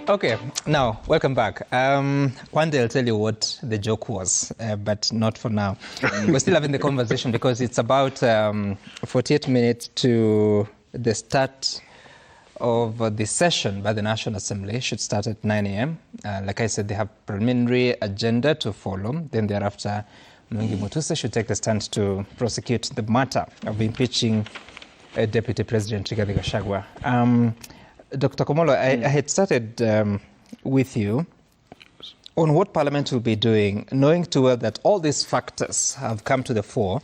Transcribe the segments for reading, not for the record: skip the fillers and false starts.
Okay, now, welcome back. One day I'll tell you what the joke was, but not for now. We're still having the conversation because it's about 48 minutes to the start of the session by the National Assembly. It should start at 9 a.m. Like I said, they have preliminary agenda to follow. Then thereafter, Mwengi Mutuse should take the stand to prosecute the matter of impeaching Deputy President Rigathi Gachagua. Dr. Komolo, I had started with you on what Parliament will be doing, knowing too well that all these factors have come to the fore.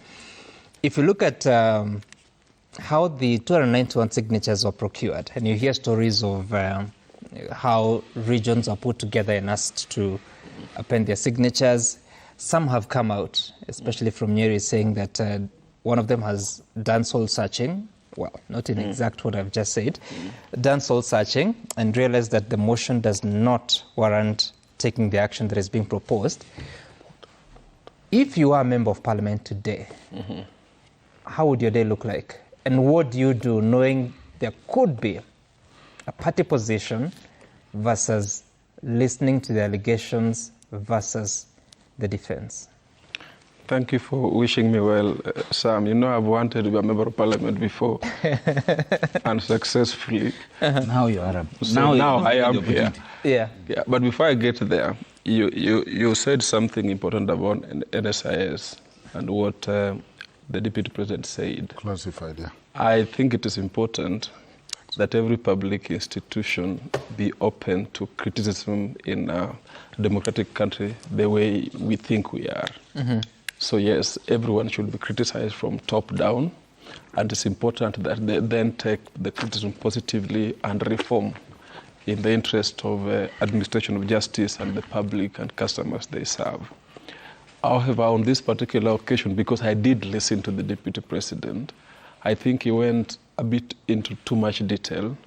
If you look at how the 291 signatures were procured, and you hear stories of how regions are put together and asked to append their signatures, some have come out, especially from Nyeri, saying that one of them has done soul searching. Well, not in exact what I've just said, done soul searching and realized that the motion does not warrant taking the action that is being proposed. If you are a member of Parliament today, how would your day look like? And what do you do knowing there could be a party position versus listening to the allegations versus the defense? Thank you for wishing me well, Sam. You know I've wanted to be a member of Parliament before, unsuccessfully. Now you are. So now I am here. Yeah. But before I get there, you said something important about NSIS and what the Deputy President said. Classified, yeah. I think it is important that every public institution be open to criticism in a democratic country the way we think we are. So yes, everyone should be criticized from top down, and it's important that they then take the criticism positively and reform in the interest of administration of justice and the public and customers they serve. However, on this particular occasion, because I did listen to the Deputy President, I think he went a bit into too much detail,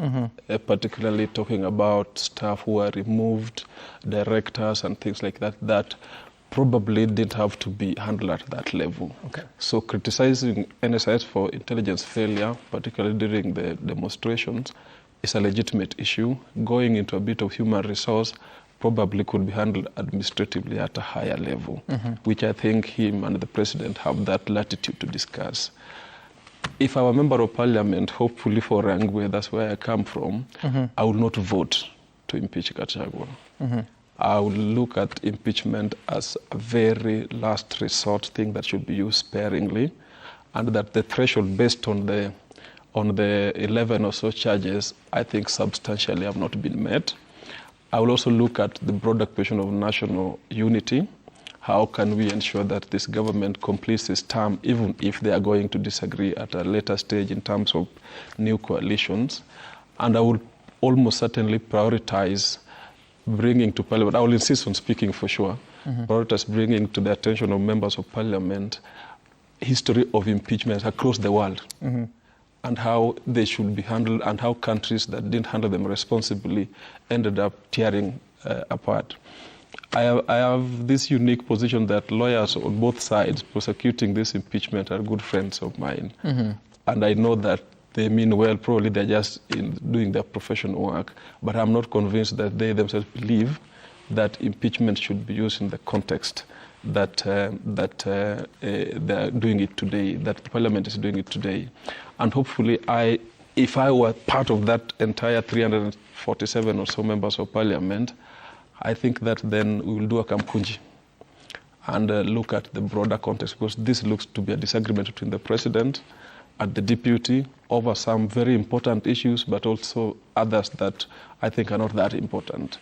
particularly talking about staff who are removed, directors and things like that, that probably didn't have to be handled at that level. Okay. So criticizing NSIS for intelligence failure, particularly during the demonstrations, is a legitimate issue. Going into a bit of human resource probably could be handled administratively at a higher level, which I think him and the President have that latitude to discuss. If I were a member of Parliament, hopefully for Rangwe, that's where I come from, I will not vote to impeach Gachagua. I would look at impeachment as a very last resort thing that should be used sparingly, and that the threshold based on the 11 or so charges, I think substantially have not been met. I will also look at the broader question of national unity. How can we ensure that this government completes its term, even if they are going to disagree at a later stage in terms of new coalitions? And I will almost certainly prioritize bringing to Parliament, I will insist on speaking for sure, prioritize bringing to the attention of members of Parliament history of impeachments across the world and how they should be handled and how countries that didn't handle them responsibly ended up tearing apart. I have this unique position that lawyers on both sides prosecuting this impeachment are good friends of mine. And I know that they mean well, probably they're just doing their professional work, but I'm not convinced that they themselves believe that impeachment should be used in the context that they're doing it today, that the Parliament is doing it today. And hopefully, if I were part of that entire 347 or so members of Parliament, I think that then we will do a kamkunji and look at the broader context, because this looks to be a disagreement between the President and the Deputy over some very important issues, but also others that I think are not that important.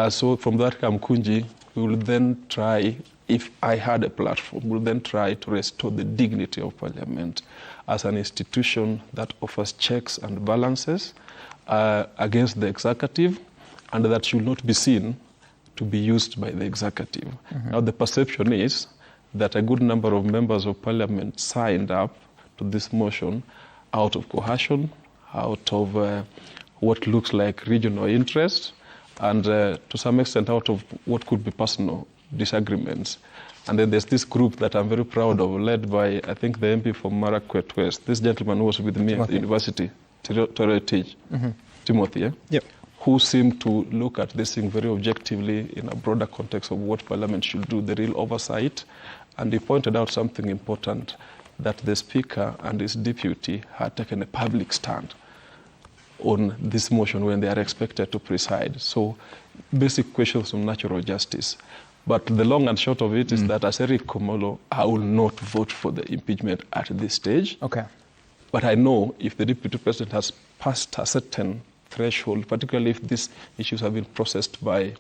So from that kamkunji, we will then try, if I had a platform, we will then try to restore the dignity of Parliament as an institution that offers checks and balances against the executive, and that should not be seen to be used by the executive. Now the perception is that a good number of members of Parliament signed up to this motion out of coercion, out of what looks like regional interest, and to some extent out of what could be personal disagreements. And then there's this group that I'm very proud of, led by, I think, the MP from Marakwet West, this gentleman who was with me at the university, Timothy, Yep. who seem to look at this thing very objectively in a broader context of what Parliament should do, the real oversight. And he pointed out something important, that the Speaker and his deputy had taken a public stand on this motion when they are expected to preside. So basic questions of natural justice. But the long and short of it is that as Eric Komolo, I will not vote for the impeachment at this stage. Okay. But I know if the deputy president has passed a certain threshold, particularly if these issues have been processed by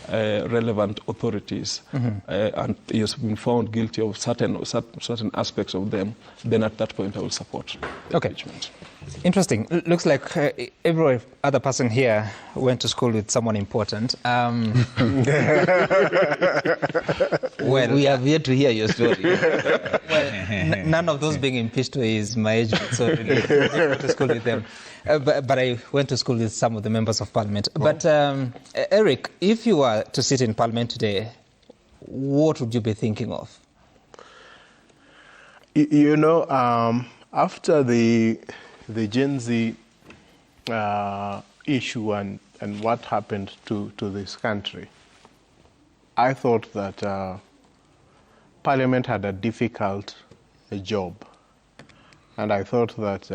relevant authorities, and he has been found guilty of certain aspects of them, then at that point I will support the impeachment. Interesting. Looks like every other person here went to school with someone important. Well, we have yet to hear your story. Well, none of those being impeached is my age, so really, I didn't go to school with them. But I went to school with some of the members of Parliament. But Eric, if you were to sit in Parliament today, what would you be thinking of? You know, after the Gen Z issue and what happened to this country, I thought that Parliament had a difficult job. And I thought that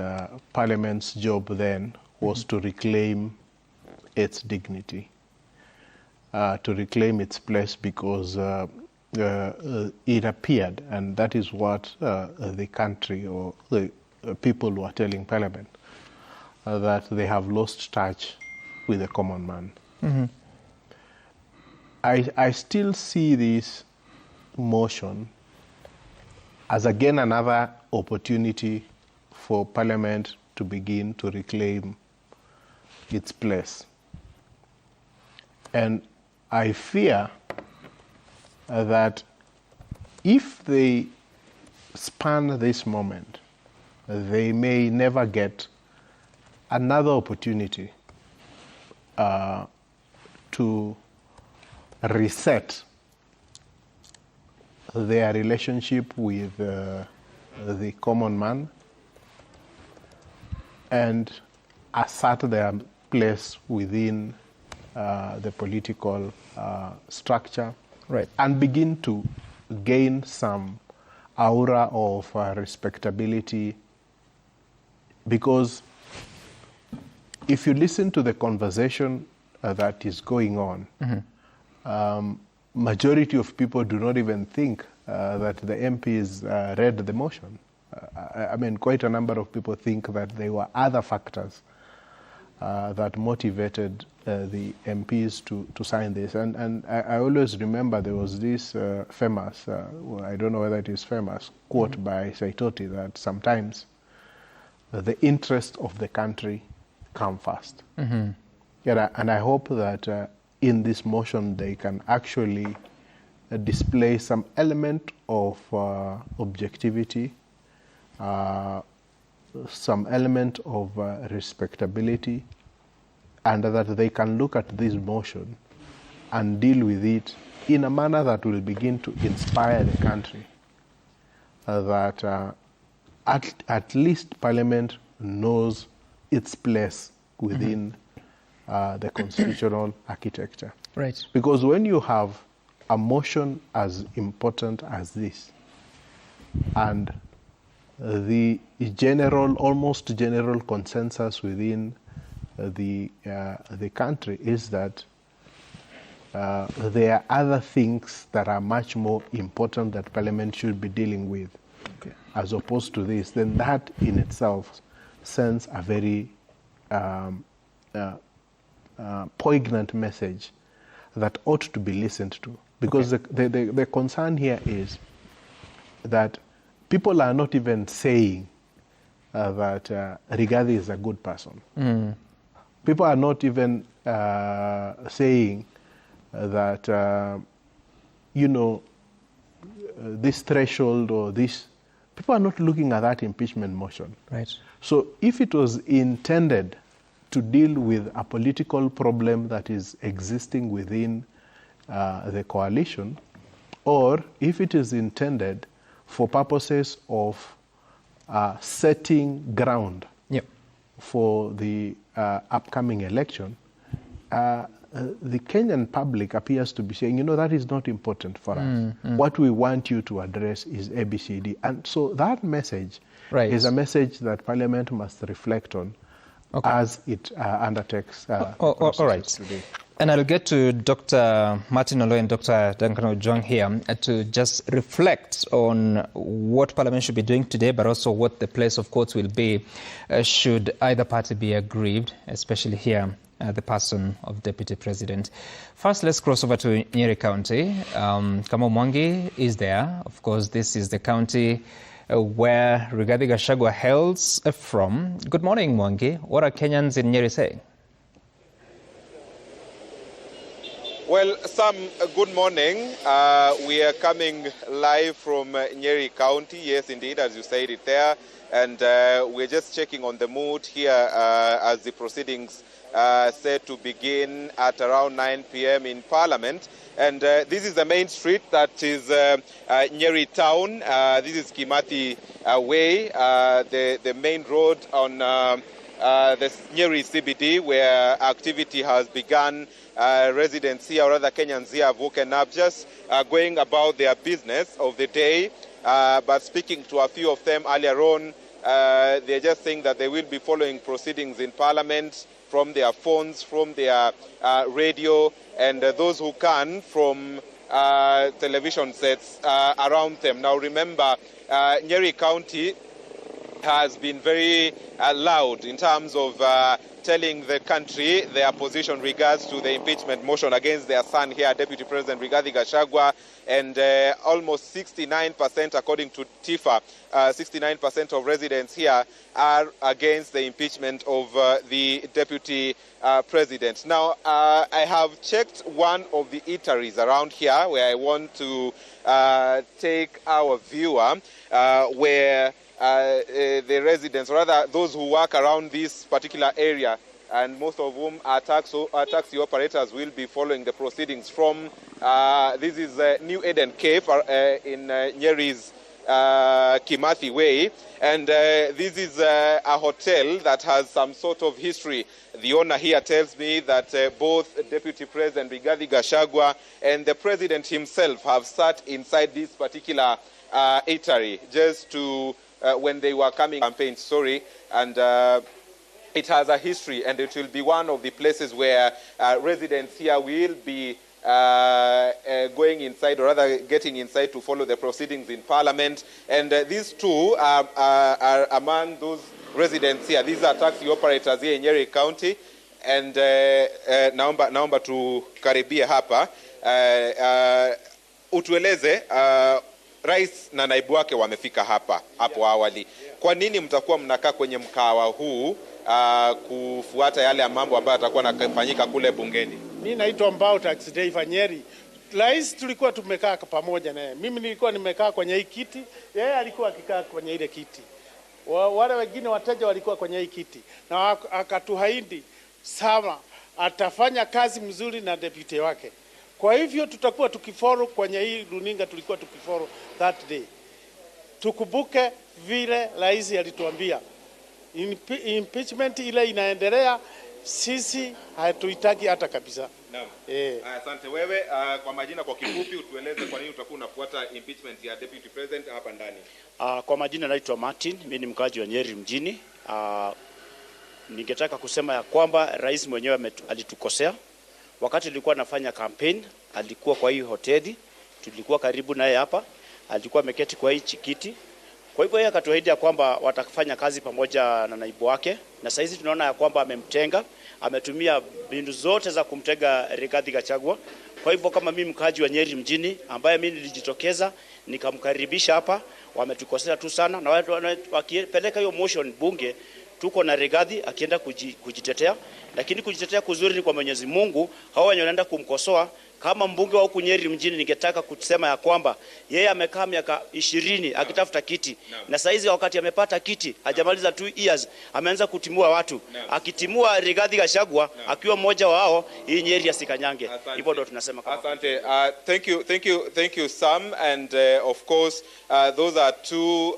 Parliament's job then was to reclaim its dignity, to reclaim its place, because it appeared, and that is what the country or the people were telling Parliament, that they have lost touch with the common man. I still see this motion as again another opportunity for Parliament to begin to reclaim its place. And I fear that if they span this moment, they may never get another opportunity to reset their relationship with the common man and assert their place within the political structure, Right. and begin to gain some aura of respectability. Because if you listen to the conversation that is going on, majority of people do not even think that the MPs read the motion. I mean, quite a number of people think that there were other factors that motivated the MPs to sign this. And I always remember there was this famous, I don't know whether it is famous, quote by Saitoti, that sometimes the interest of the country come first. Yeah, and I hope that in this motion they can actually display some element of objectivity, some element of respectability, and that they can look at this motion and deal with it in a manner that will begin to inspire the country, that at least Parliament knows its place within the constitutional architecture. Right. Because when you have a motion as important as this, and the general, almost general consensus within the country is that there are other things that are much more important that Parliament should be dealing with, as opposed to this, then that in itself sends a very poignant message that ought to be listened to. Because the concern here is that people are not even saying that Rigathi is a good person. People are not even saying that, this threshold or this, people are not looking at that impeachment motion. Right. So if it was intended to deal with a political problem that is existing within the coalition, or if it is intended for purposes of setting ground Yep. for the upcoming election, the Kenyan public appears to be saying, that is not important for us. What we want you to address is ABCD. And so that message is a message that Parliament must reflect on as it undertakes all right. Today. And I'll get to Dr. Martin Olo and Dr. Duncan Ojwang here to just reflect on what Parliament should be doing today, but also what the place of courts will be should either party be aggrieved, especially here, the person of Deputy President. First, let's cross over to Nyeri County. Kamo Mwangi is there. Of course, this is the county where Rigathi Gachagua hails from. Good morning, Mwangi. What are Kenyans in Nyeri saying? Well, Sam, good morning. We are coming live from Nyeri County. Yes, indeed, as you said it there. And we're just checking on the mood here as the proceedings set to begin at around 9 p.m. in Parliament. And this is the main street that is Nyeri Town. This is Kimathi Way, the main road on the Nyeri CBD, where activity has begun. Residents here, or rather Kenyans here, have woken up just going about their business of the day. But speaking to a few of them earlier on, they're just saying that they will be following proceedings in Parliament from their phones, from their radio, and those who can from television sets around them. Now remember, Nyeri County has been very loud in terms of telling the country their position regards to the impeachment motion against their son here, Deputy President Rigathi Gachagua, and almost 69%, according to TIFA, 69% of residents here are against the impeachment of the Deputy President. Now, I have checked one of the eateries around here where I want to take our viewer, where the residents, or rather those who work around this particular area, and most of whom are taxi operators, will be following the proceedings from, this is New Eden Cave in Nyeri's Kimathi Way, and this is a hotel that has some sort of history. The owner here tells me that both Deputy President Rigathi Gachagua and the President himself have sat inside this particular eatery just to when they were coming campaign, and it has a history, and it will be one of the places where residents here will be going inside, or rather getting inside to follow the proceedings in Parliament. And these two are among those residents here. These are taxi operators here in Nyeri County, and naomba tukaribie hapa utueleze Rais na naibu wake wamefika hapo awali. Kwa nini mtakuwa mnakaa kwenye mkawa huu kufuata yale mambo ambayo yatakuwa yanafanyika kule bungeni? Mimi naitwa Mbao Taxi Driver Nyeri. Rais tulikuwa tumekaa pamoja naye. Mimi nilikuwa nimekaa kwenye hii kiti, yeye alikuwa akikaa kwenye ile kiti. Wale wengine wateja walikuwa kwenye hii kiti. Na akatuhaidi sama atafanya kazi mzuri na deputy wake. Kwa hivyo tutakuwa tukifollow kwenye hii runinga, tulikuwa tukifollow that day. Tukumbuke vile rais alituambia impeachment ile inaendelea, sisi hatuitaki hata kabisa. Naam. Asante. Wewe kwa majina, kwa kifupi utueleze kwa nini utakuwa unafuata impeachment ya Deputy President hapa ndani? Kwa majina naitwa Martin, mimi ni mkaji wa Nyeri mjini. Ningetaka kusema ya kwamba rais mwenyewe alitukosea. Wakati tulikuwa nafanya campaign, alikuwa kwa hii hoteli, tulikuwa karibu naye hapa, alikuwa ameketi kwa hii kiti. Kwa hivyo yeye akatuahidi ya kwamba watafanya kazi pamoja na naibu wake, na sasa hizi tunaona ya kwamba amemtenga, ametumia mbinu zote za kumtega Rigathi Gachagua. Kwa hivyo kama mimi mkaji wa Nyeri mjini ambaye mimi nilijitokeza nikamkaribisha hapa, wametukosea tu sana, na wakipeleka hiyo motion bunge, tuko na Rigathi akienda kujitetea, lakini kujitetea kuzuri ni kwa Mwenyezi Mungu. Hao wenye wanaenda kumkosoa Kama mbunge wa huku Nyeri mjini, ningetaka kusema ya kwamba yeye amekaa miaka 20 akitafuta kiti na saizi wakati amepata kiti hajamaliza 2 years ameanza kutimua watu akitimua Rigathi Gachagua akiwa mmoja wao, hii Nyeri asikanyange. Hivyo ndio tunasema kama. Asante. Thank you Sam, and of course those are two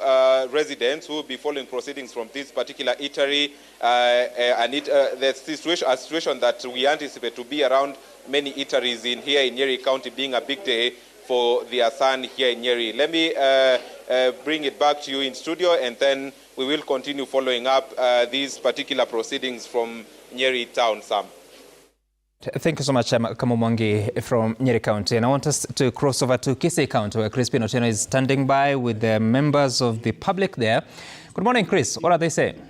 residents who will be following proceedings from this particular eatery, and the situation that we anticipate to be around many eateries here in Nyeri County, being a big day for their son here in Nyeri. Let me bring it back to you in studio, and then we will continue following up these particular proceedings from Nyeri town, Sam. Thank you so much, Kamumwangi from Nyeri County. And I want us to cross over to Kisii County, where Crispin Otieno is standing by with the members of the public there. Good morning, Chris. What are they saying?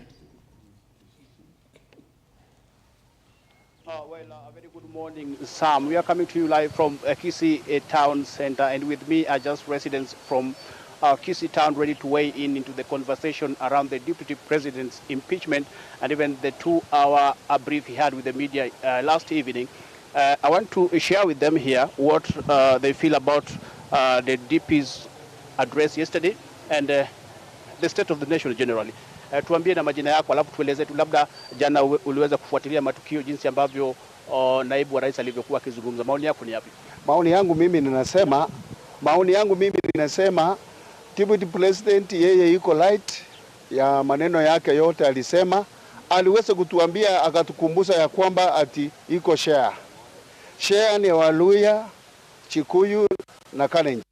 A very good morning, Sam. We are coming to you live from Kisii Town Center, and with me are just residents from Kisii Town ready to weigh in into the conversation around the Deputy President's impeachment and even the 2-hour brief he had with the media last evening. I want to share with them here what they feel about the DP's address yesterday and the state of the nation generally. Tuambie na majina yako alafu tueleze tu labda jana uliweza kufuatilia matukio jinsi ambavyo naibu wa rais alivyokuwa akizungumza. Maoni yako ni yapi? Maoni yangu mimi ninasema Deputy President yeye yuko light ya maneno yake yote alisema. Aliweza kutuambia akatukumbusha ya kwamba ati iko share. Share ni Waluya, Chikuyu na Kalenjin.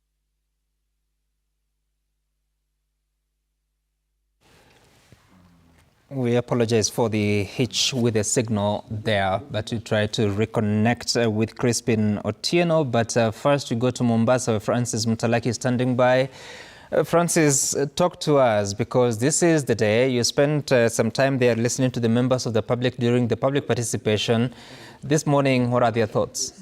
We apologize for the hitch with the signal there, but we try to reconnect with Crispin Otieno. But first we go to Mombasa, where Francis Mtalaki is standing by. Francis, talk to us, because this is the day you spent some time there listening to the members of the public during the public participation. This morning, what are their thoughts?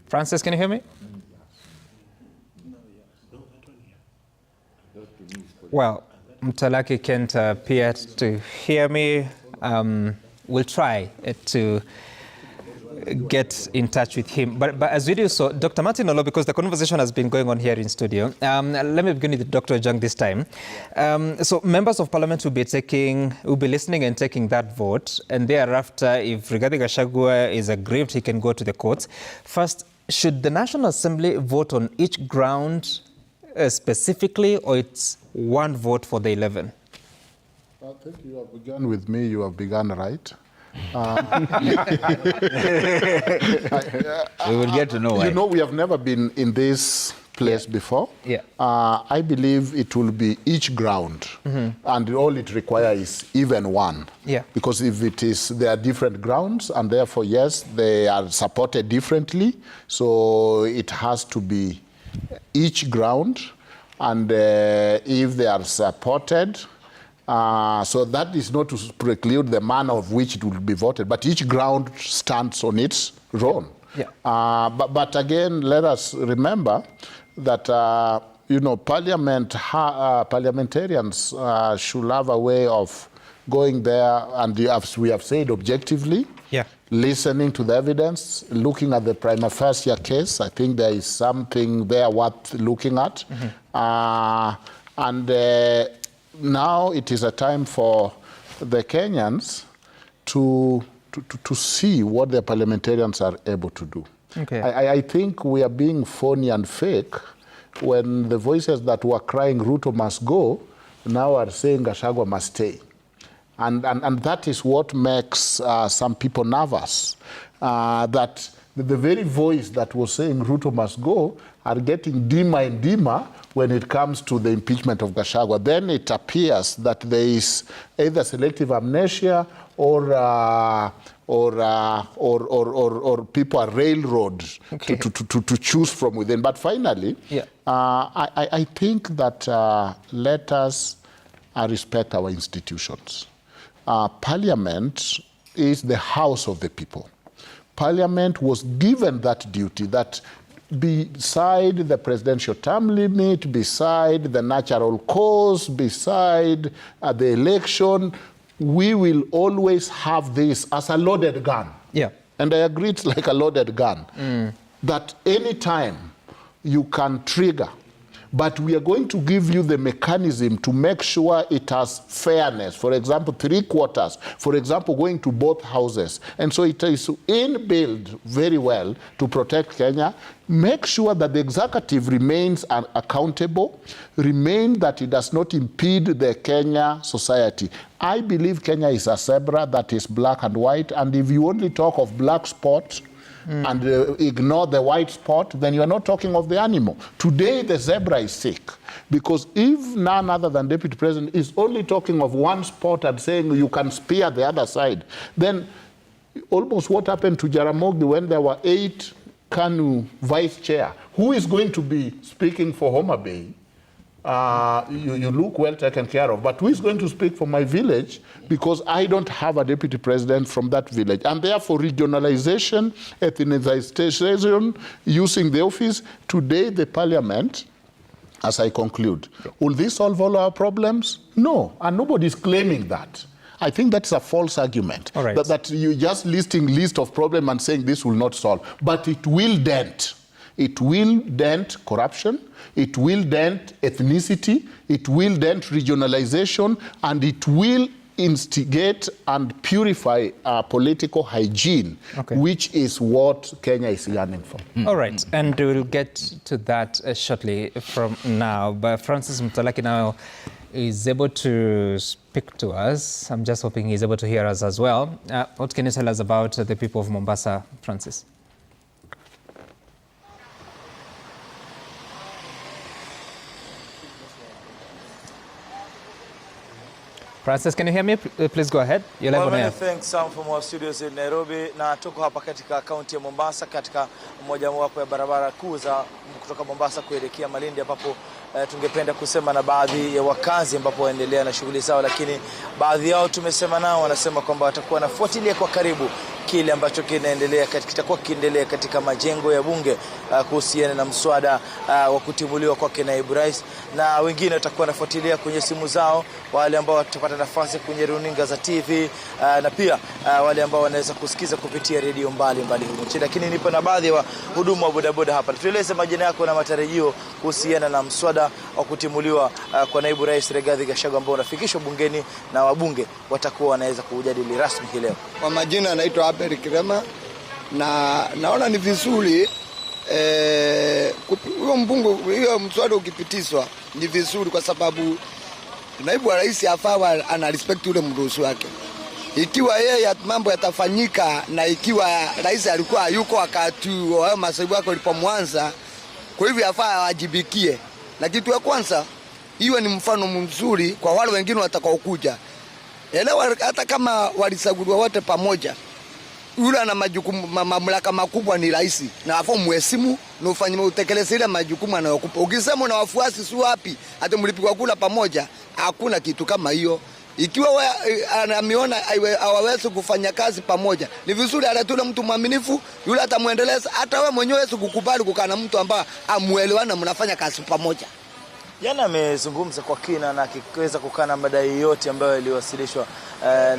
Francis, can you hear me? Well, Mtalaki can't appear to hear me. We'll try to get in touch with him. But as we do so, Dr. Martin Olo, because the conversation has been going on here in studio, let me begin with Dr. Ojang this time. So members of parliament will be listening and taking that vote, and thereafter, if Rigathi Gachagua is aggrieved, he can go to the courts. First, should the National Assembly vote on each ground specifically, or it's one vote for the 11? I think you have begun with me, you have begun right. We will get to know why. You know, we have never been in this place before. Yeah. I believe it will be each ground, and all it requires is even one. Yeah. Because if it is, there are different grounds, and therefore, yes, they are supported differently. So it has to be each ground, and if they are supported, so that is not to preclude the manner of which it will be voted, but each ground stands on its own. Yeah. But again, let us remember that you know, parliamentarians should have a way of going there, and as we have said, objectively. Yeah. Listening to the evidence, looking at the prima facie case. I think there is something there worth looking at. Now it is a time for the Kenyans to see what the parliamentarians are able to do. Okay. I think we are being phony and fake when the voices that were crying Ruto must go now are saying Gachagua must stay. And that is what makes some people nervous, that the very voice that was saying Ruto must go are getting dimmer and dimmer when it comes to the impeachment of Gachagua. Then it appears that there is either selective amnesia or people are railroaded to choose from within. But finally, yeah. I think that let us respect our institutions. Parliament is the house of the people. Parliament was given that duty, that beside the presidential term limit, beside the natural cause, beside the election, we will always have this as a loaded gun. Yeah. And I agree it's like a loaded gun. That any time you can trigger, but we are going to give you the mechanism to make sure it has fairness. For example, 3/4. For example, going to both houses. And so it is inbuilt very well to protect Kenya. Make sure that the executive remains accountable, remain that it does not impede the Kenya society. I believe Kenya is a zebra that is black and white, and if you only talk of black spots, and ignore the white spot, then you're not talking of the animal. Today, the zebra is sick, because if none other than Deputy President is only talking of one spot and saying you can spear the other side, then almost what happened to Jaramogi when there were 8 KANU vice chair. Who is going to be speaking for Homa Bay? You look well taken care of, but who is going to speak for my village, because I don't have a deputy president from that village? And therefore regionalization, ethnicization, using the office. Today the parliament, as I conclude, will this solve all our problems? No, and nobody is claiming that. I think that's a false argument. All right. That you just listing list of problems and saying this will not solve, but it will dent. It will dent corruption, it will dent ethnicity, it will dent regionalization, and it will instigate and purify political hygiene, which is what Kenya is yearning for. All right, and we'll get to that shortly from now. But Francis Mtalaki now is able to speak to us. I'm just hoping he's able to hear us as well. What can you tell us about the people of Mombasa, Francis? Francis, can you hear me? Please go ahead. You're live on air. Thanks, Sam, from our studios in Nairobi. Na tuko hapa katika kaunti ya Mombasa, katika mojawapo ya barabara kuu za kutoka Mombasa kuelekea Malindi, ambapo tungependa kusema na baadhi ya wakazi ambapo waendelea na shughuli zao, lakini baadhi yao tumesema nao wanasema kwamba watakuwa nafuatilia kwa karibu kile ambacho kitakuwa kiendelea katika majengo ya bunge kuhusiana na mswada wa kutimuliwa kwake naibu rais, na wengine watakuwa nafuatilia kwenye simu zao, wale ambao watapata nafasi kwenye runinga za TV, na pia wale ambao wanaweza kusikiza kupitia redio mbalimbali huko nchini. Lakini nipo na baadhi ya wahudumu wa bodaboda hapa. Tueleze majina yako na matarajio kuhusiana na mswada wa kutimuliwa kwa naibu rais Rigathi Gachagua ambao unafikishwa bungeni na wabunge watakuwa wanaweza kujadili rasmi hii leo. Kwa majina anaitwa Abel Kirema, na naona ni vizuri huyo mswada ukipitishwa ni vizuri, kwa sababu naibu wa rais afaa ana respect ule mruhusu wake. Ikiwa yeye mambo yatafanyika, na ikiwa rais alikuwa yuko wakati wa masaibu yako ilipomwanza, kwa hivyo afaa awajibikie. Na kitu ya kwanza, iwe ni mfano mzuri kwa wale wengine watakaokuja. Elewa, hata kama walichaguliwa wote pamoja, yule ana majukumu, mamlaka makubwa ni rais, na afaa muheshimu na ufanye utekeleze ile majukumu anayokupa. Ukisema na wafuasi si wapi hata mlipigwa kula pamoja, hakuna kitu kama hiyo. Ikiwa anaona hawawezi kufanya kazi pamoja, ni vizuri aletule mtu mwaminifu, yule atamuendeleza. Hata wewe mwenyewe wewe kukubali kukaa na mtu ambaye amuelewana, mnafanya kazi pamoja. Jana amezungumza kwa kina na akiweza kukana madai yote ambayo yaliwasilishwa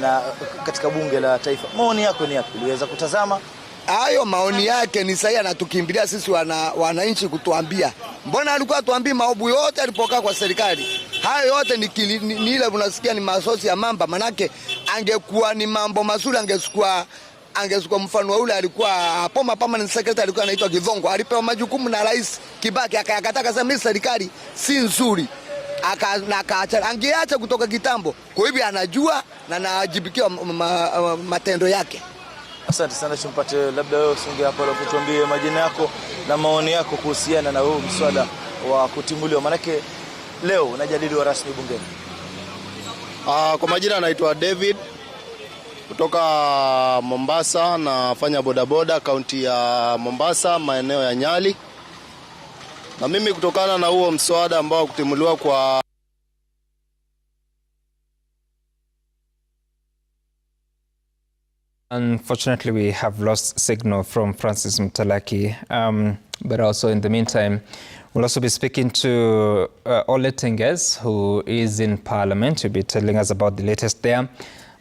na katika bunge la taifa. Maoni yako ni yapi? Uliweza kutazama? Hayo maoni yake ni sahihi, anatukimbilia sisi wananchi kutuambia. Mbona alikuwa atuambia maovu yote alipokaa kwa serikali? Hayo yote ni ile unasikia ni masosi ya mamba, manake angekuwa ni mambo mazuri angechukua mfano ule alikuwa hapo permanent secretary alikuwa anaitwa Githongo, alipewa majukumu na rais Kibaki akayakataka, sema serikali si nzuri, akaacha, angeacha kutoka kitambo. Kwa hivyo anajua na anajibikia matendo yake. Asante sana, tumpate labda wewe usinge hapo alafu tuambie majina yako na maoni yako kuhusiana na huu mswada wa kutimuliwa, manake leo unajadiliwa rasmi bungeni. Kwa majina anaitwa David kutoka Mombasa, nafanya bodaboda kaunti ya Mombasa, maeneo ya Nyali. Na mimi kutokana na huo mswada ambao kutimuliwa kwa Unfortunately, we have lost signal from Francis Mtalaki, but also in the meantime, we'll also be speaking to Ole Tenges, who is in Parliament. He'll be telling us about the latest there.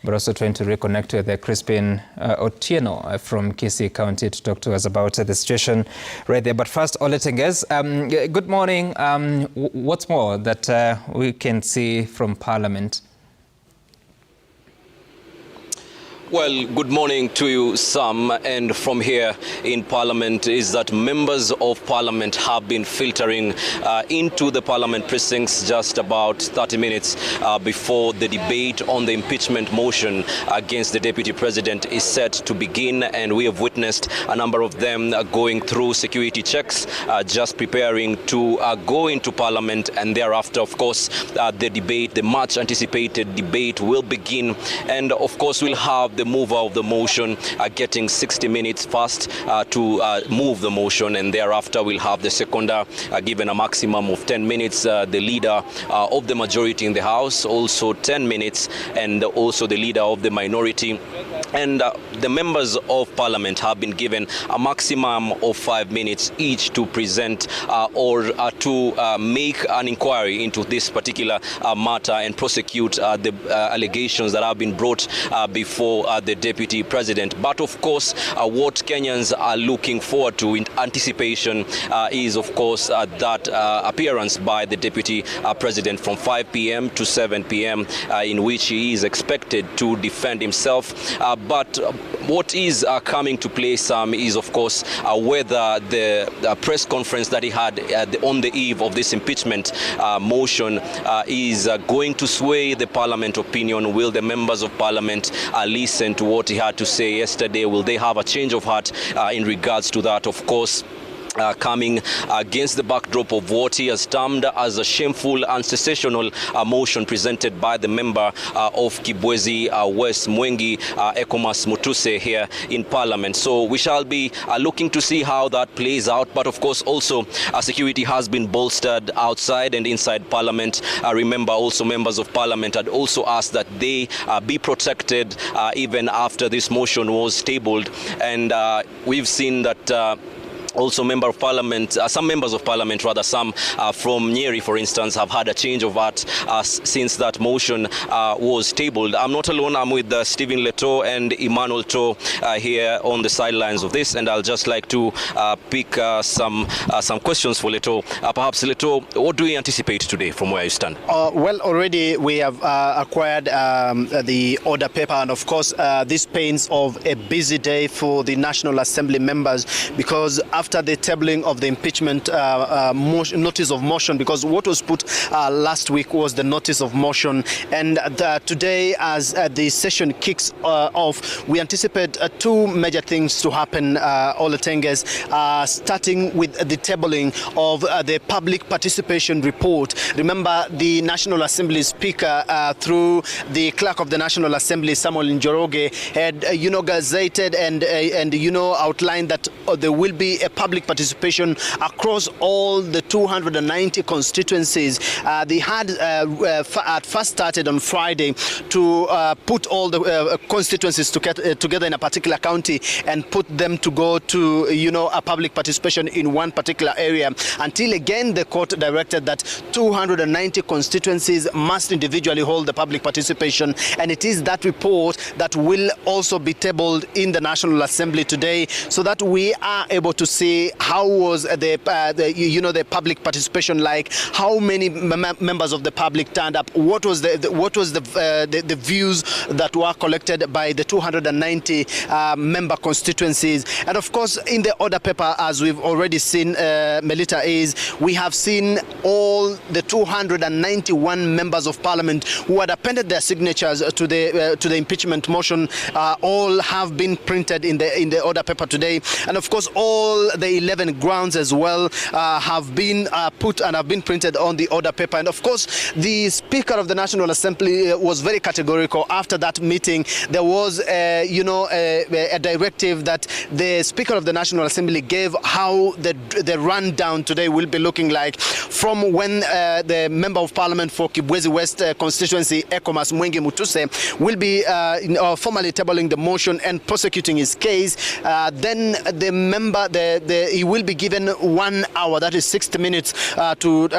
We're also trying to reconnect with Crispin Otieno from Kisii County to talk to us about the situation right there. But first, Ole Tenges, good morning. What's more that we can see from Parliament? Well, good morning to you, Sam. And from here in Parliament is that members of Parliament have been filtering into the Parliament precincts just about 30 minutes before the debate on the impeachment motion against the Deputy President is set to begin. And we have witnessed a number of them going through security checks, just preparing to go into Parliament. And thereafter, of course, the debate, the much anticipated debate will begin. And of course, we'll have the mover of the motion getting 60 minutes first to move the motion, and thereafter we'll have the seconder given a maximum of 10 minutes, the leader of the majority in the House also 10 minutes, and also the leader of the minority. And the members of Parliament have been given a maximum of 5 minutes each to present or to make an inquiry into this particular matter and prosecute the allegations that have been brought before the Deputy President. But of course, what Kenyans are looking forward to in anticipation is, of course, that appearance by the Deputy President from 5 p.m. to 7 p.m. In which he is expected to defend himself. But what is coming to play, Sam, is of course whether the press conference that he had on the eve of this impeachment motion is going to sway the Parliament opinion. Will the members of Parliament listen to what he had to say yesterday? Will they have a change of heart in regards to that? Of course, coming against the backdrop of what he has termed as a shameful and sensational motion presented by the member of Kibwezi West Mwengi, Ekomas Mutuse, here in Parliament. So we shall be looking to see how that plays out. But of course, also security has been bolstered outside and inside Parliament. Remember, also members of Parliament had also asked that they be protected even after this motion was tabled. And we've seen that also some members of parliament, some from Nyeri, for instance, have had a change of heart since that motion was tabled. I'm not alone. I'm with Stephen Leto and Emmanuel To here on the sidelines of this, and I'll just like to pick some questions for Leto. Perhaps, Leto, what do you anticipate today from where you stand? Well, already we have acquired the order paper, and of course this paints of a busy day for the National Assembly members, because after the tabling of the impeachment notice of motion, because what was put last week was the notice of motion, and today as the session kicks off, we anticipate two major things to happen, Ole Tenges, starting with the tabling of the public participation report. Remember, the National Assembly Speaker through the Clerk of the National Assembly, Samuel Njoroge, had gazetted and outlined that there will be a public participation across all the 290 constituencies. They had at first started on Friday to put all the constituencies together in a particular county and put them to go to a public participation in one particular area, until again the court directed that 290 constituencies must individually hold the public participation, and it is that report that will also be tabled in the National Assembly today, so that we are able to see how was the public participation like, how many members of the public turned up, what was the views that were collected by the 290 member constituencies. And of course, in the order paper, as we've already seen, Melita, we have seen all the 291 members of Parliament who had appended their signatures to the impeachment motion. All have been printed in the order paper today, and of course all the 11 grounds as well have been put and have been printed on the order paper. And of course, the Speaker of the National Assembly was very categorical. After that meeting, there was a directive that the Speaker of the National Assembly gave how the rundown today will be looking like, from when the Member of Parliament for Kibwezi West constituency, Ekomas Mwengi Mutuse, will be formally tabling the motion and prosecuting his case. Then the he will be given 1 hour, that is 60 minutes, to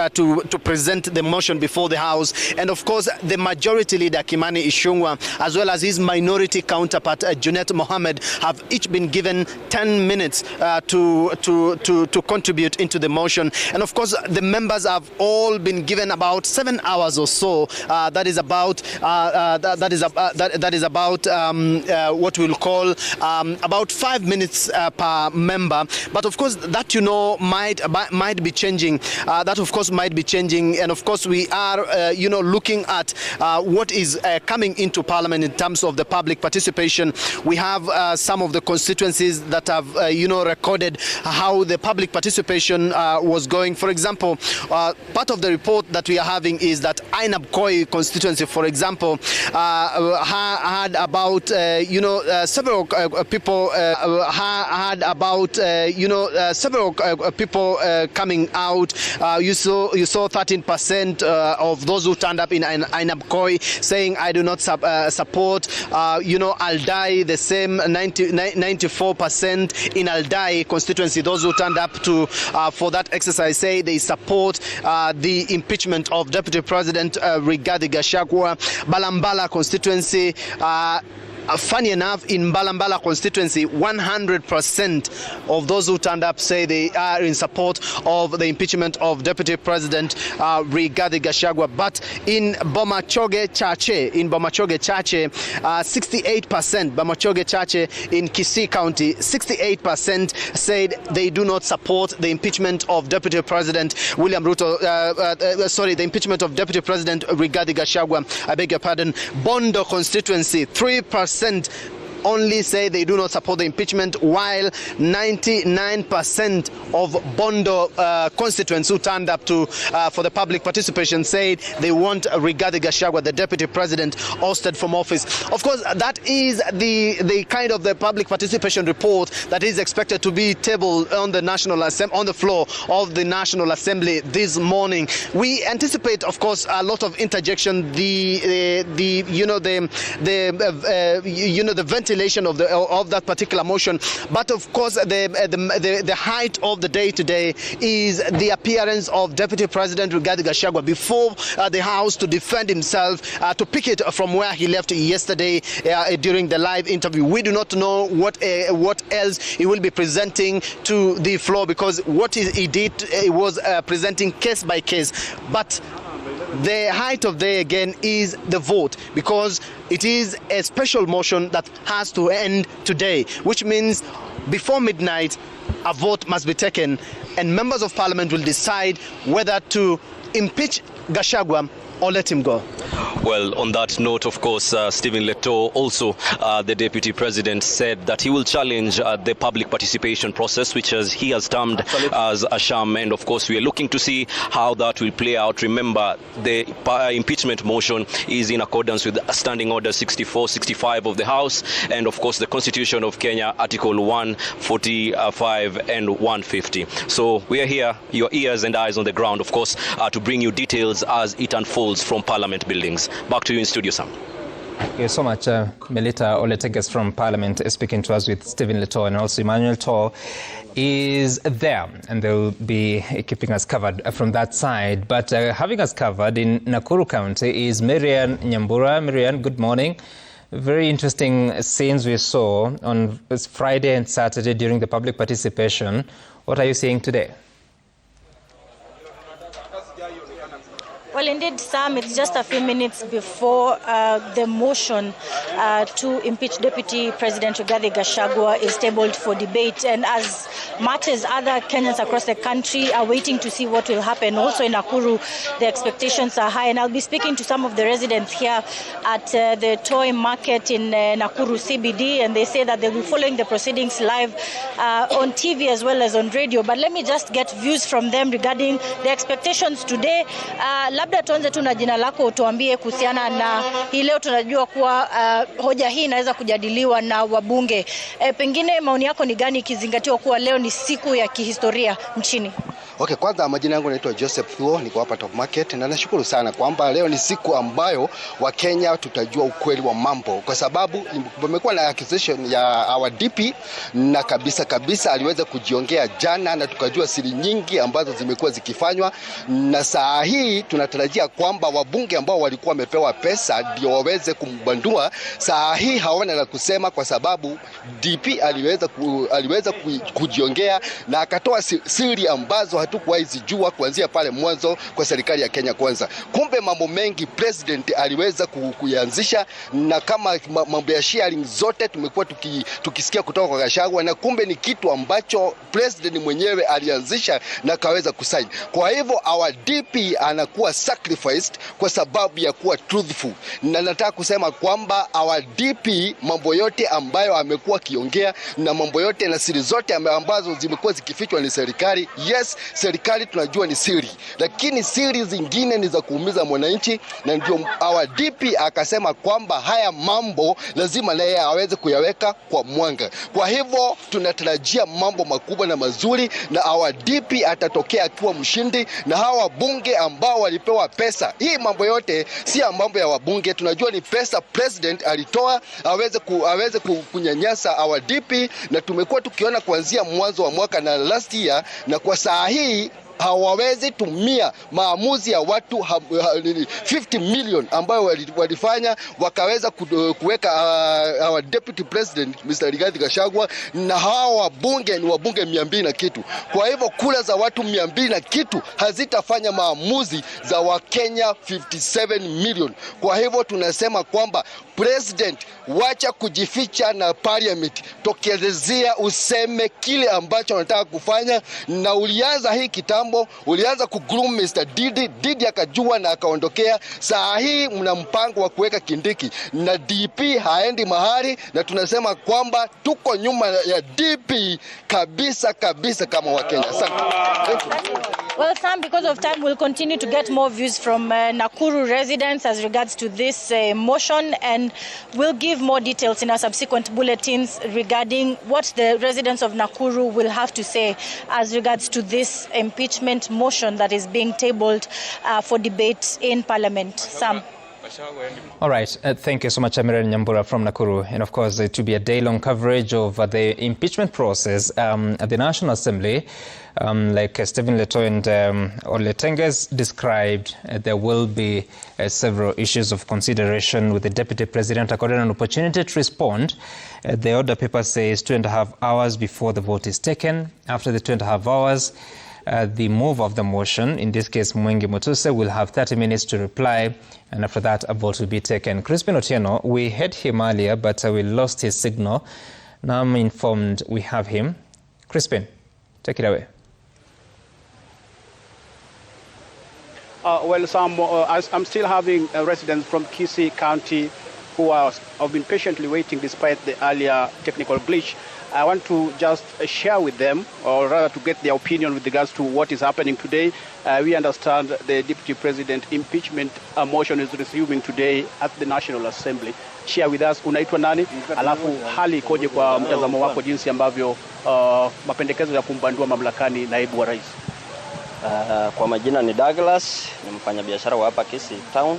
present the motion before the House. And of course, the majority leader, Kimani Ichung'wah, as well as his minority counterpart, Junet Mohammed, have each been given 10 minutes to contribute into the motion. And of course, the members have all been given about 7 hours or so. That is about what we'll call about 5 minutes per member. But of course, that might be changing. That of course might be changing. And of course, we are looking at what is coming into Parliament in terms of the public participation. We have some of the constituencies that have recorded how the public participation was going. For example, part of the report that we are having is that Ainabkoi constituency, for example, had about several people coming out. You saw 13% of those who turned up in Ainabkoi saying, I do not support. Aldai, the same 94% in Aldai constituency. Those who turned up for that exercise say they support the impeachment of Deputy President Rigathi Gachagua. Balambala constituency. Funny enough, in Balambala constituency, 100% of those who turned up say they are in support of the impeachment of Deputy President Rigathi Gachagua. But in Bomachoge Chache, 68%, Bomachoge Chache in Kisii County, 68% said they do not support the impeachment of Deputy President the impeachment of Deputy President Rigathi Gachagua. I beg your pardon. Bondo constituency, 3% only say they do not support the impeachment, while 99% of Bondo constituents who turned up for the public participation said they want Rigathi Gachagua, the deputy president, ousted from office. Of course, that is the kind of the public participation report that is expected to be tabled on the on the floor of the National Assembly this morning. We anticipate, of course, a lot of interjection. The ventilation of that particular motion, but of course the height of the day today is the appearance of Deputy President Rigathi Gachagua before the House to defend himself, to pick it from where he left yesterday during the live interview. We do not know what else he will be presenting to the floor, because what he did was presenting case by case. But the height of day again is the vote, because it is a special motion that has to end today, which means before midnight a vote must be taken and members of Parliament will decide whether to impeach Gachagua or let him go. Well, on that note, of course, Stephen Leto, also the Deputy President, said that he will challenge the public participation process, which he has termed as a sham. And of course, we are looking to see how that will play out. Remember, the impeachment motion is in accordance with Standing Order 64, 65 of the House, and of course, the Constitution of Kenya, Article 145 and 150. So we are here, your ears and eyes on the ground, of course, to bring you details as it unfolds from Parliament buildings. Back to you in studio, Sam. Thank you so much. Melita Oleteges from Parliament is speaking to us with Stephen Leto, and also Emmanuel Tor is there, and they'll be keeping us covered from that side. But having us covered in Nakuru County is Marian Nyambura. Marian, good morning. Very interesting scenes we saw on Friday and Saturday during the public participation. What are you seeing today? Well, indeed, Sam, it's just a few minutes before the motion to impeach Deputy President Rigathi Gachagua is tabled for debate. And as much as other Kenyans across the country are waiting to see what will happen, also in Nakuru, the expectations are high. And I'll be speaking to some of the residents here at the toy market in Nakuru CBD, and they say that they'll be following the proceedings live on TV as well as on radio. But let me just get views from them regarding the expectations today. Labda tuanze tu na jina lako, tuambie kuhusiana na hii leo. Tunajua kuwa hoja hii inaweza kujadiliwa na wabunge. Pengine maoni yako ni gani ikizingatiwa kuwa leo ni siku ya kihistoria nchini? Okay, kwanza majina yangu naitwa Joseph Thuo, niko hapa Top Market na nashukuru sana kwamba leo ni siku ambayo Wakenya tutajua ukweli wa mambo, kwa sababu kumekuwa na accusation ya our DP na kabisa aliweza kujiongea jana na tukajua siri nyingi ambazo zimekuwa zikifanywa, na saa hii tunatarajia kwamba wabunge ambao walikuwa wamepewa pesa ndio waweze kumbandua. Saa hii hawana la kusema kwa sababu DP aliweza kujiongea na akatoa siri ambazo hatukuwahi zijua kuanzia pale mwanzo kwa serikali ya Kenya Kwanza. Kumbe mambo mengi president aliweza kuyanzisha, na kama mambo ya sharing zote tumekuwa tukisikia kutoka kwa Gachagua, na kumbe ni kitu ambacho president mwenyewe alianzisha na kaweza kusign. Kwa hivyo our DP anakuwa sacrificed kwa sababu ya kuwa truthful, na nataka kusema kwamba our DP mambo yote ambayo amekuwa kiongea na mambo yote na siri zote ambazo zimekuwa zikifichwa ni serikali. Yes, serikali tunajua ni siri, lakini siri zingine ni za kuumiza mwananchi, na ndio our DP akasema kwamba haya mambo lazima naye aweze kuyaweka kwa mwanga. Kwa hivyo tunatarajia mambo makubwa na mazuri, na our DP atatokea akiwa mshindi, na hawa bunge ambao walipewa pesa. Hii mambo yote si mambo ya wabunge, tunajua ni pesa president alitoa aweze kunyanyasa our DP, na tumekuwa tukiona kuanzia mwanzo wa mwaka na last year, na kwa saa hii hawawezi tumia maamuzi ya watu 50 million ambayo walifanya wakaweza kuweka our deputy president Mr. Rigathi Gachagua, na hawa wabunge ni wabunge 200 na kitu. Kwa hivyo kura za watu 200 na kitu hazitafanya maamuzi za Wakenya 57 million. Kwa hivyo tunasema kwamba president, wacha kujificha na parliament, tokelezea useme kile ambacho unataka kufanya, na ulianza hii kitambo, ulianza kugroom Mr. Didi akajua na akaondokea. Saa hii mna mpango wa kuweka Kindiki, na DP haendi mahali, na tunasema kwamba tuko nyuma ya DP kabisa kama Wakenya. Asante. Well, Sam, because of time, we'll continue to get more views from Nakuru residents as regards to this motion, and we'll give more details in our subsequent bulletins regarding what the residents of Nakuru will have to say as regards to this impeachment motion that is being tabled for debate in Parliament. Sam. All right. Thank you so much, Amiran Nyambura from Nakuru. And of course, it will be a day-long coverage of the impeachment process at the National Assembly. Like Stephen Leto and Oletenges described, there will be several issues of consideration with the Deputy President according an opportunity to respond. The order paper says 2.5 hours before the vote is taken. After the 2.5 hours, the move of the motion, in this case Mwengi Mutuse, will have 30 minutes to reply, and after that a vote will be taken. Crispin Otieno, we had him earlier, but we lost his signal. Now I'm informed we have him. Crispin, take it away. Well, Sam, I'm still having residents from Kisii County who have been patiently waiting despite the earlier technical glitch. I want to just share with them, or rather to get their opinion with regards to what is happening today. We understand the Deputy President impeachment motion is resuming today at the National Assembly. Share with us, unaitwa nani? Alafu hali ikoje kwa mtazamo wako jinsi ambavyo mapendekezo ya kumbandua mamlakani naibu wa rais? Kwa majina ni Douglas, ni mfanyabiashara wa hapa Kisii Town.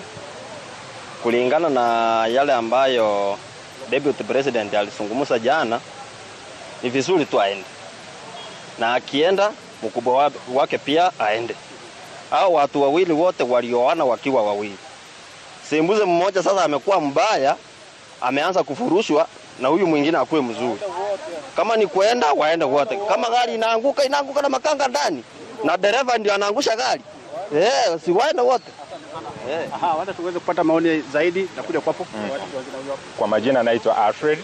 Kulingana na yale ambayo Deputy President alizungumza jana, ni vizuri tu aende. Na akienda, mkubwa wake pia aende. Hao watu wawili wote walioana wakiwa wawili. Sembuze mmoja sasa amekuwa mbaya, ameanza kufurushwa, na huyu mwingine akuwe mzuri. Kama ni kuenda, waende wote. Kama gari inaanguka na makanga ndani, na dereva ndio anaangusha gari. Si waende wote. Wacha tuweze kupata maoni zaidi na kuja kwapo. Kwa majina naitwa Alfred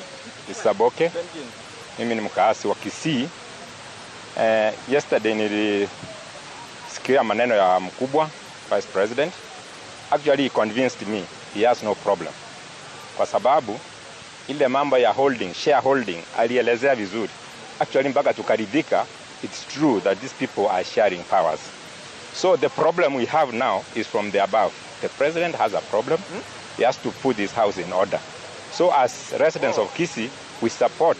Isaboke. Mimi ni mkaasi wa Kisii. Yesterday nilisikia maneno ya mkubwa Vice President. Actually he convinced me he has no problem. Kwa sababu ile mambo ya shareholding alielezea vizuri. Actually mpaka tukaridhika, it's true that these people are sharing powers. So the problem we have now is from the above. The president has a problem. He has to put his house in order. So as residents of Kisii, we support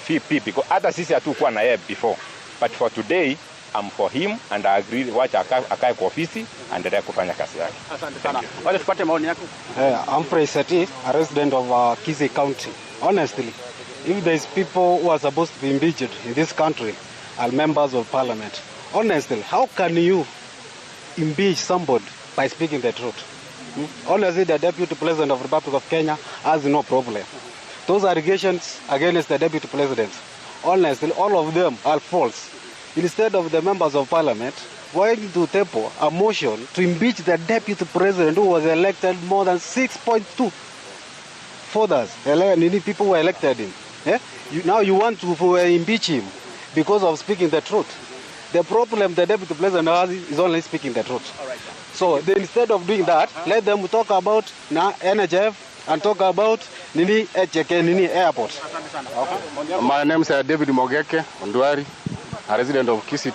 VP because hata sisi hatukuwa na yeye before. But for today, I'm for him and I agree wacha akae kwa ofisi aendelee kufanya kazi yake. Asante sana. Wale tupate maoni yako. Humphrey Seti, a resident of Kisii County. Honestly, if there is people who are supposed to be impeached in this country are members of parliament, honestly, how can you impeach somebody by speaking the truth? Honestly, the Deputy President of the Republic of Kenya has no problem. Those allegations against the Deputy President, honestly, all of them are false. Instead of the members of parliament going to table a motion to impeach the Deputy President who was elected more than 6.2 fathers, people who elected him. Now you want to impeach him because of speaking the truth. The problem the Deputy President has is only speaking the truth. So instead of doing that, let them talk about NHF and talk about airport. Okay. My name is David Mogeke Ondwari, a resident of Kisii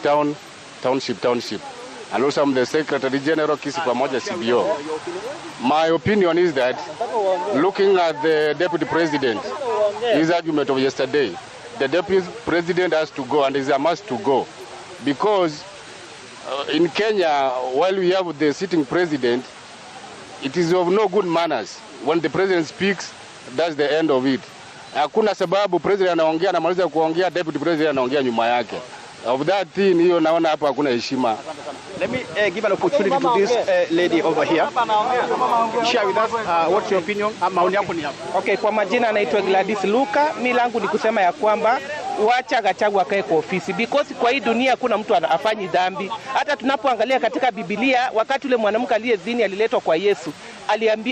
Township. And also I'm the Secretary General Kisii Pamoja CBO. My opinion is that looking at the Deputy President, his argument of yesterday, the Deputy President has to go and is a must to go. Because in Kenya, while we have the sitting president, it is of no good manners. When the president speaks, that's the end of it. Hakuna sababu president anaongea na maliza kuongea, deputy president anaongea nyuma yake. Of that thing, hiyo naona hapa hakuna heshima. Let me give an opportunity to this lady over here. Share with us what's your opinion. Maoni yako ni hapa. Okay, kwa majina anaitwa Gladys Luka. Mimi langu ni kusema ya kwamba wacha Gachagua akae kwa ofisi because kwa hii dunia hakuna mtu afanyi dhambi. Hata tunapoangalia katika Biblia, wakati ule mwanamke aliyezini aliletwa kwa Yesu,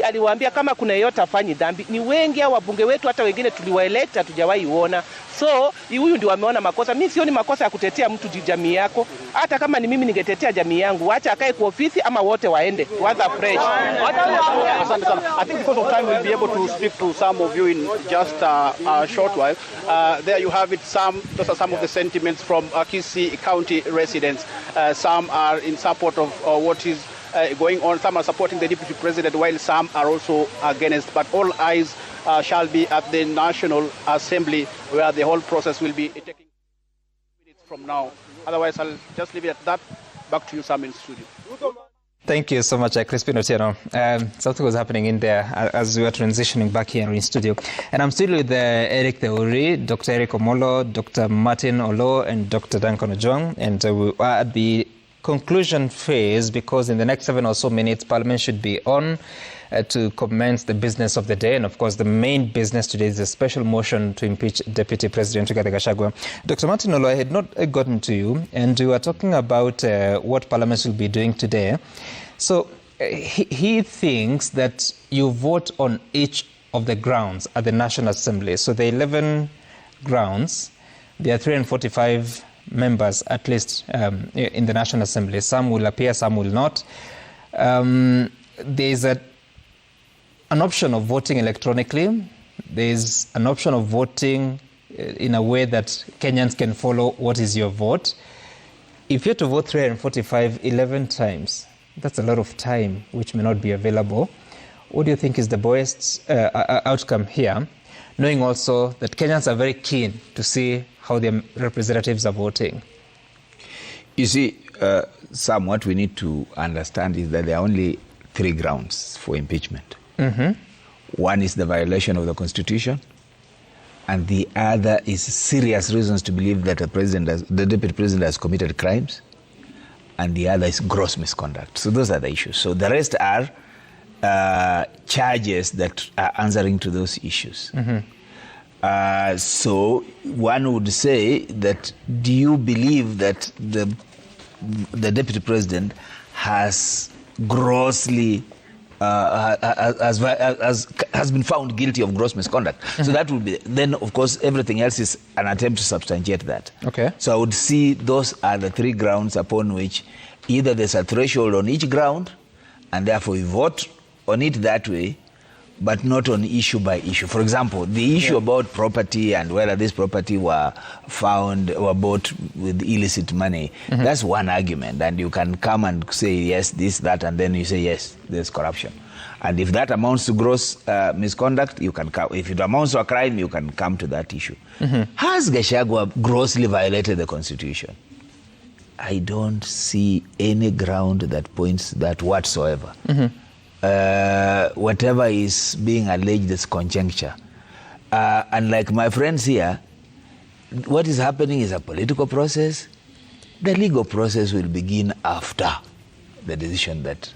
aliwaambia kama kuna yeyote afanyi dhambi. Ni wengi hao wabunge wetu, hata wengine tuliwaelect hatujawahi uona. So huyu ndio ameona makosa. Mimi sioni makosa ya kutetea mtu jamii yako. Hata kama ni mimi ningetetea jamii yangu, wacha akae kwa ofisi ama wote waende. Tuanze fresh. Asante sana. I think because of time we'll be able to speak to some of you in just a short while. There you have it. Those are some of the sentiments from Kisii County residents. Some are in support of what is going on. Some are supporting the Deputy President, while some are also against. But all eyes shall be at the National Assembly, where the whole process will be taking minutes from now. Otherwise, I'll just leave it at that. Back to you, Sam, in studio. Thank you so much, Crispin Otieno. Something was happening in there as we were transitioning back here in studio. And I'm still with Eric Theuri, Dr. Eric Omolo, Dr. Martin Olo, and Dr. Duncan Ojong. And we are at the conclusion phase because in the next 7 or so minutes, Parliament should be on to commence the business of the day. And of course, the main business today is a special motion to impeach Deputy President Rigathi Gachagua. Dr. Martin Olo, I had not gotten to you, and we were talking about what Parliament will be doing today. So he thinks that you vote on each of the grounds at the National Assembly. So the 11 grounds, there are 345 members at least in the National Assembly. Some will appear, some will not. There is an option of voting electronically. There is an option of voting in a way that Kenyans can follow what is your vote. If you have to vote 345 11 times, that's a lot of time which may not be available. What do you think is the best outcome here, knowing also that Kenyans are very keen to see how their representatives are voting? You see, Sam, what we need to understand is that there are only 3 grounds for impeachment. Mm-hmm. One is the violation of the Constitution, and the other is serious reasons to believe that the Deputy President has committed crimes, and the other is gross misconduct. So those are the issues. So the rest are charges that are answering to those issues. Mm-hmm. So one would say that, do you believe that the Deputy President has grossly has been found guilty of gross misconduct? Mm-hmm. So that would be, then of course everything else is an attempt to substantiate that. Okay. So I would see those are the 3 grounds upon which either there's a threshold on each ground, and therefore we vote on it that way, but not on issue by issue. For example, the issue about property and whether this property were found or bought with illicit money, mm-hmm. that's one argument. And you can come and say, yes, this, that, and then you say, yes, there's corruption. And if that amounts to gross misconduct, you can come. If it amounts to a crime, you can come to that issue. Mm-hmm. Has Gachagua grossly violated the Constitution? I don't see any ground that points that whatsoever. Whatever is being alleged is conjecture. And like my friends here, what is happening is a political process. The legal process will begin after the decision that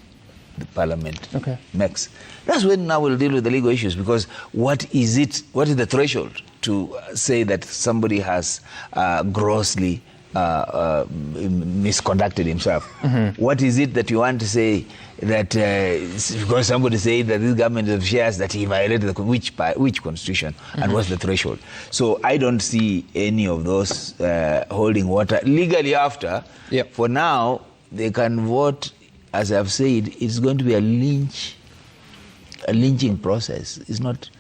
the parliament makes. That's when now we'll deal with the legal issues, because what is the threshold to say that somebody has grossly misconducted himself? What is it that you want to say that because somebody said that this government of shares that he violated which constitution, and what's the threshold? So I don't see any of those holding water legally after. For now, they can vote. As I've said, it's going to be a lynching process. It's not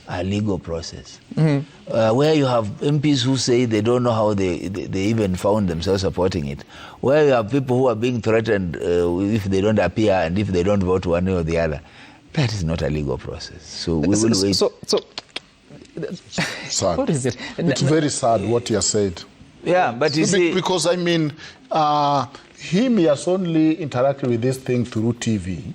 a legal process. Where you have MPs who say they don't know how they even found themselves supporting it. Where you have people who are being threatened if they don't appear and if they don't vote one way or the other. That is not a legal process. So we will wait. Sad. What is it? It's very sad what you said. Yeah, but you see... Because, I mean, he has only interacted with this thing through TV.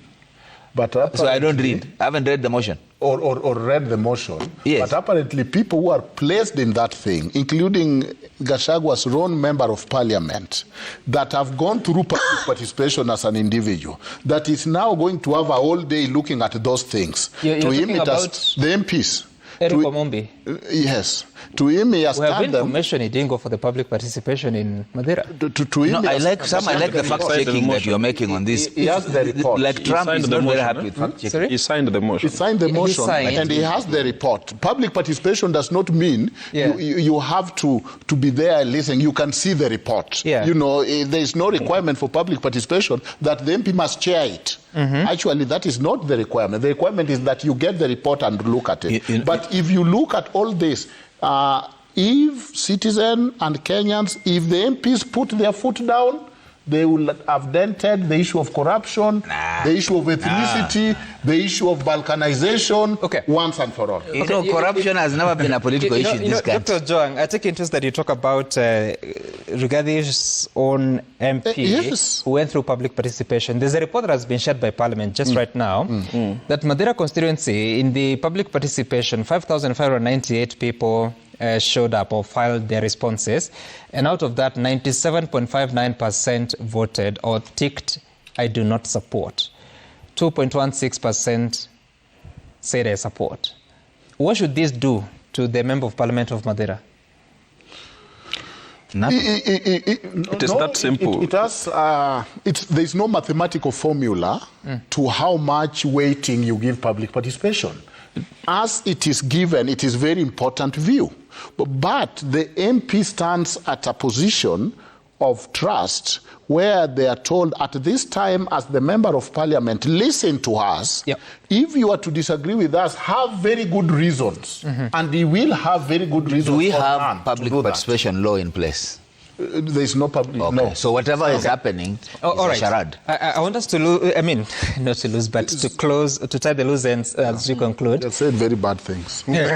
But so I don't read. I haven't read the motion. Or read the motion. Yes. But apparently people who are placed in that thing, including Gachagua's own member of parliament, that have gone through public participation as an individual, that is now going to have a whole day looking at those things. You're to him, talking it about has the MPs. Eric Omombi. Yes. To him, he has we have done them. information he didn't go for the public participation in Madeira. To him, I like the fact-checking that you're making on this. He has the report. Like Trump is not very happy with fact-checking. He signed the motion. He signed the motion, and he has the report. Public participation does not mean you have to be there and listen. You can see the report. You know, there is no requirement for public participation that the MP must chair it. Actually, that is not the requirement. The requirement is that you get the report and look at it. But if you look at all this, if citizens and Kenyans, if the MPs put their foot down, they will have dented the issue of corruption, the issue of ethnicity, the issue of balkanization, once and for all. You know, corruption has never been a political issue in this country. Dr. Joang, I take interest that you talk about Rigath's own MP who went through public participation. There's a report that has been shared by Parliament just right now that Madeira constituency, in the public participation, 5,598 people showed up or filed their responses, and out of that 97.59% voted or ticked I do not support. 2.16% said I support. What should this do to the Member of Parliament of Madeira? It is that simple. There's no mathematical formula to how much weighting you give public participation. As it is given, it is very important view. But the MP stands at a position of trust where they are told at this time as the Member of Parliament, listen to us. If you are to disagree with us, have very good reasons. And we will have very good reasons. Do we have public participation law in place? There is no public law. So whatever is happening is a charade. I want us to lose, I mean, not to lose, but to close, to tie the loose ends as we conclude. You said very bad things. If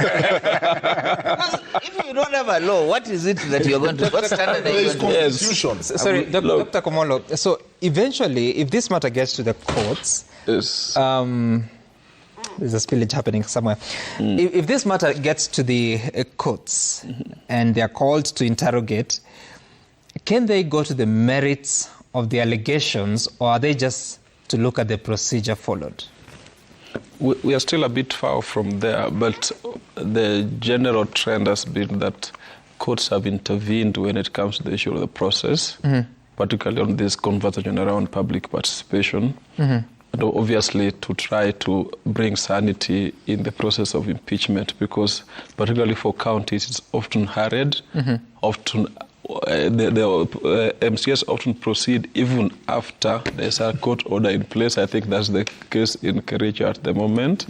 you don't have a law, what is it that you're going to... What standard are you going to... Constitution. Sorry, Dr. Komolo, so eventually, if this matter gets to the courts, there's a spillage happening somewhere. If this matter gets to the courts and they're called to interrogate, can they go to the merits of the allegations, or are they just to look at the procedure followed? We are still a bit far from there, but the general trend has been that courts have intervened when it comes to the issue of the process, particularly on this conversation around public participation, and obviously to try to bring sanity in the process of impeachment, because particularly for counties, it's often hurried, often the MCS often proceed even after there's a court order in place. I think that's the case in Kericho at the moment.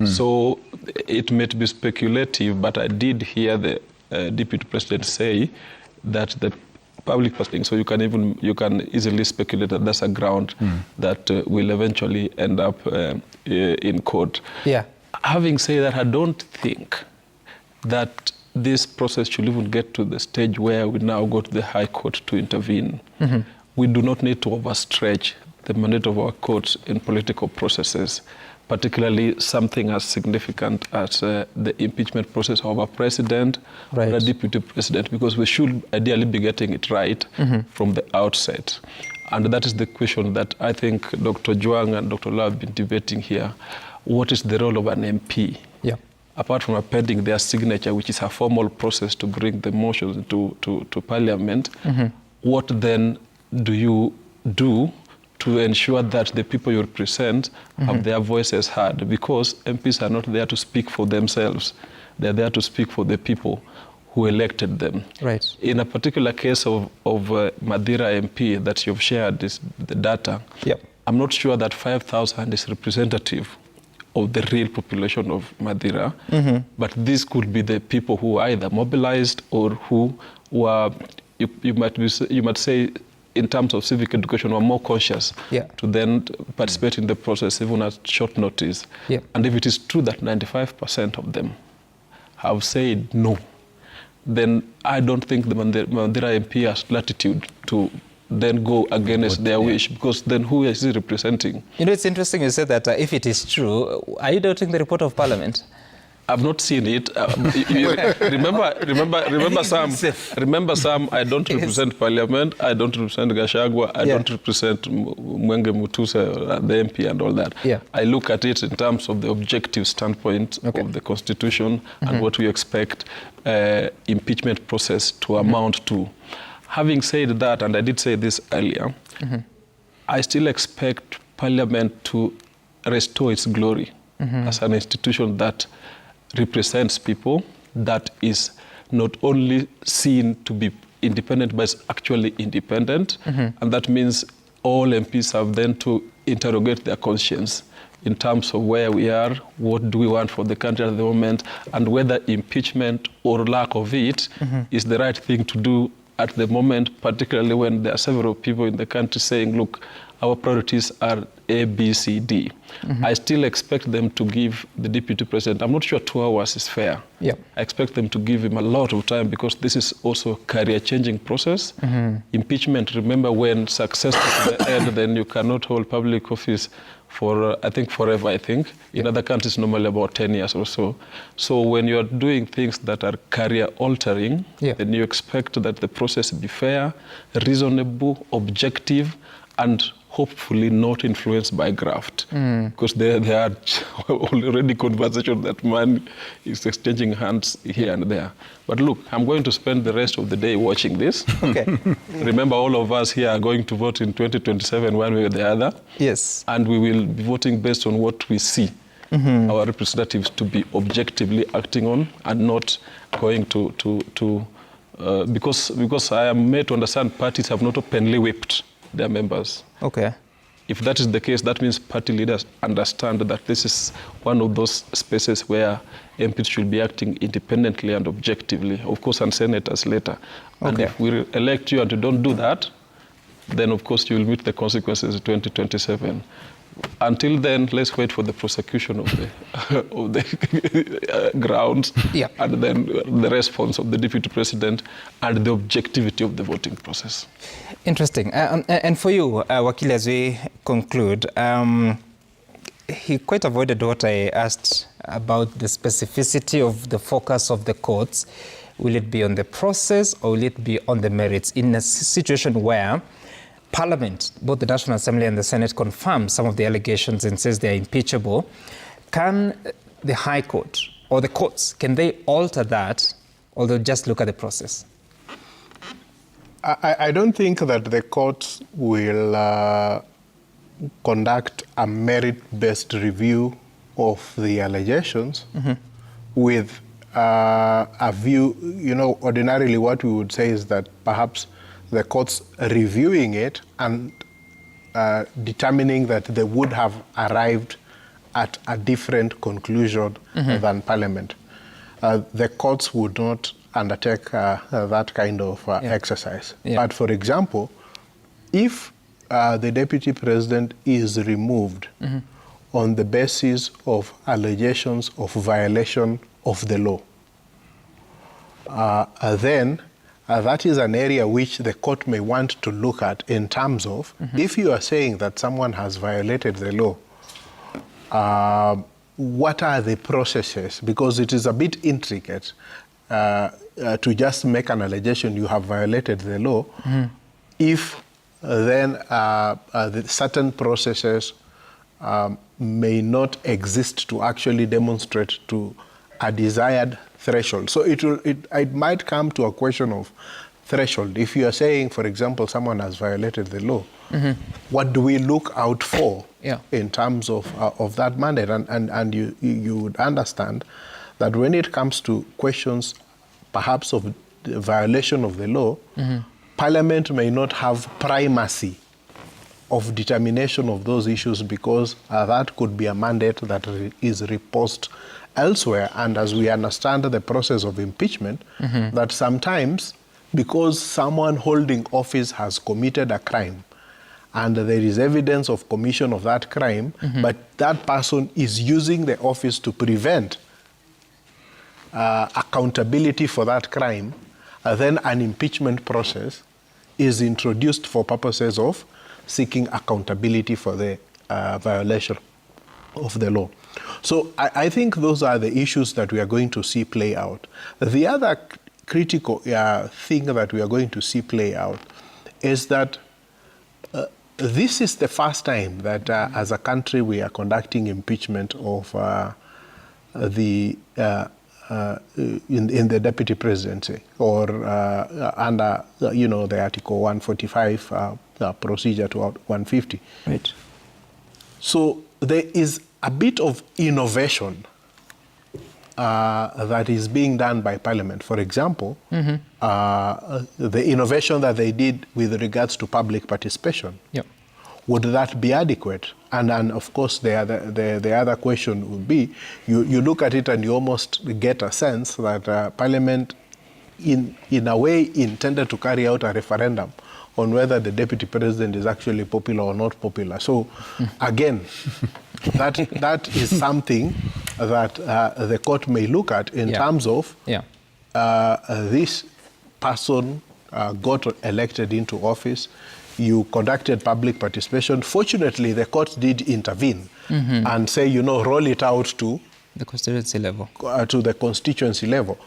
So it may be speculative, but I did hear the Deputy President say that the public participation, so you can easily speculate that that's a ground that will eventually end up in court. Having said that, I don't think that this process should even get to the stage where we now go to the High Court to intervene. We do not need to overstretch the mandate of our courts in political processes, particularly something as significant as the impeachment process of a president or a deputy president, because we should ideally be getting it right from the outset. And that is the question that I think Dr. Juang and Dr. Lau have been debating here. What is the role of an MP? Yeah. Apart from appending their signature, which is a formal process to bring the motions to Parliament, what then do you do to ensure that the people you represent have their voices heard? Because MPs are not there to speak for themselves. They're there to speak for the people who elected them. Right. In a particular case of Madira MP that you've shared the data, I'm not sure that 5,000 is representative of the real population of Madira, but this could be the people who are either mobilized or who were, you might say, in terms of civic education, were more conscious to then participate in the process even at short notice. And if it is true that 95% of them have said no, then I don't think the Mandira MP has latitude to then go against their wish, because then who is he representing? You know, it's interesting you said that if it is true, are you doubting the report of Parliament? I've not seen it. Remember, Sam, I don't represent Parliament, I don't represent Gachagua, I don't represent Mwenge Mutuse, the MP and all that. I look at it in terms of the objective standpoint of the Constitution and what we expect impeachment process to amount to. Having said that, and I did say this earlier, I still expect Parliament to restore its glory as an institution that represents people, that is not only seen to be independent, but is actually independent. And that means all MPs have then to interrogate their conscience in terms of where we are, what do we want for the country at the moment, and whether impeachment or lack of it is the right thing to do at the moment, particularly when there are several people in the country saying, look, our priorities are A, B, C, D. I still expect them to give the deputy president, I'm not sure 2 hours is fair. I expect them to give him a lot of time, because this is also a career-changing process. Impeachment, remember, when successful to the end, then you cannot hold public office for, I think, forever, I think. In other countries, normally about 10 years or so. So when you're doing things that are career-altering, then you expect that the process be fair, reasonable, objective, and hopefully not influenced by graft. Because there are already conversations that man is exchanging hands here and there. But look, I'm going to spend the rest of the day watching this. Remember, all of us here are going to vote in 2027 one way or the other. Yes. And we will be voting based on what we see our representatives to be objectively acting on, and not going because I am made to understand parties have not openly whipped their members. If that is the case, that means party leaders understand that this is one of those spaces where MPs should be acting independently and objectively, of course, and senators later. And if we elect you and you don't do that, then of course you will meet the consequences in 2027. Until then, let's wait for the prosecution of the grounds, and then the response of the deputy president and the objectivity of the voting process. Interesting. And for you, Wakili, as we conclude, he quite avoided what I asked about the specificity of the focus of the courts. Will it be on the process, or will it be on the merits? In a situation where Parliament, both the National Assembly and the Senate, confirm some of the allegations and says they are impeachable, can the High Court or the courts, can they alter that, or they'll just look at the process? I don't think that the courts will conduct a merit-based review of the allegations with a view, ordinarily what we would say is that perhaps the courts reviewing it and determining that they would have arrived at a different conclusion than Parliament. The courts would not undertake that kind of exercise. But for example, if the deputy president is removed on the basis of allegations of violation of the law, then that is an area which the court may want to look at in terms of, if you are saying that someone has violated the law, what are the processes? Because it is a bit intricate to just make an allegation you have violated the law, if then the certain processes may not exist to actually demonstrate to a desired threshold. So it might come to a question of threshold. If you are saying, for example, someone has violated the law, what do we look out for in terms of that mandate? And you would understand that when it comes to questions perhaps of the violation of the law, Parliament may not have primacy of determination of those issues, because that could be a mandate that is reposed elsewhere. And as we understand the process of impeachment, that sometimes because someone holding office has committed a crime and there is evidence of commission of that crime, but that person is using the office to prevent accountability for that crime, then an impeachment process is introduced for purposes of seeking accountability for the violation of the law. So I think those are the issues that we are going to see play out. The other critical thing that we are going to see play out is that this is the first time that as a country we are conducting impeachment of in the deputy presidency, or under the Article 145 procedure to 150. Right. So there is a bit of innovation that is being done by Parliament. For example, the innovation that they did with regards to public participation. Would that be adequate? And of course, the other question would be, you look at it and you almost get a sense that Parliament, in a way, intended to carry out a referendum on whether the deputy president is actually popular or not popular. So, again, that is something that the court may look at in terms of this person got elected into office. You conducted public participation. Fortunately, the court did intervene and say, roll it out to the constituency level. To the constituency level.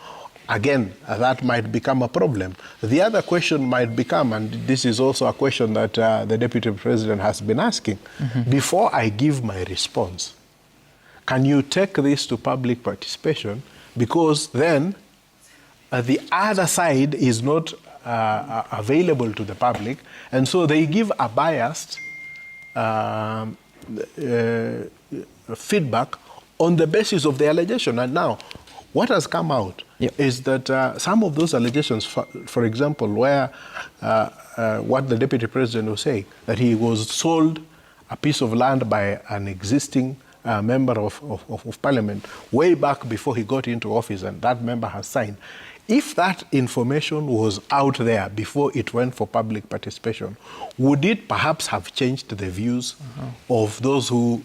Again, that might become a problem. The other question might become, and this is also a question that the deputy president has been asking, before I give my response, can you take this to public participation? Because then the other side is not available to the public, and so they give a biased feedback on the basis of the allegation. And now, what has come out is that some of those allegations, for example, where what the deputy president was saying, that he was sold a piece of land by an existing member of Parliament way back before he got into office, and that member has signed. If that information was out there before it went for public participation, would it perhaps have changed the views of those who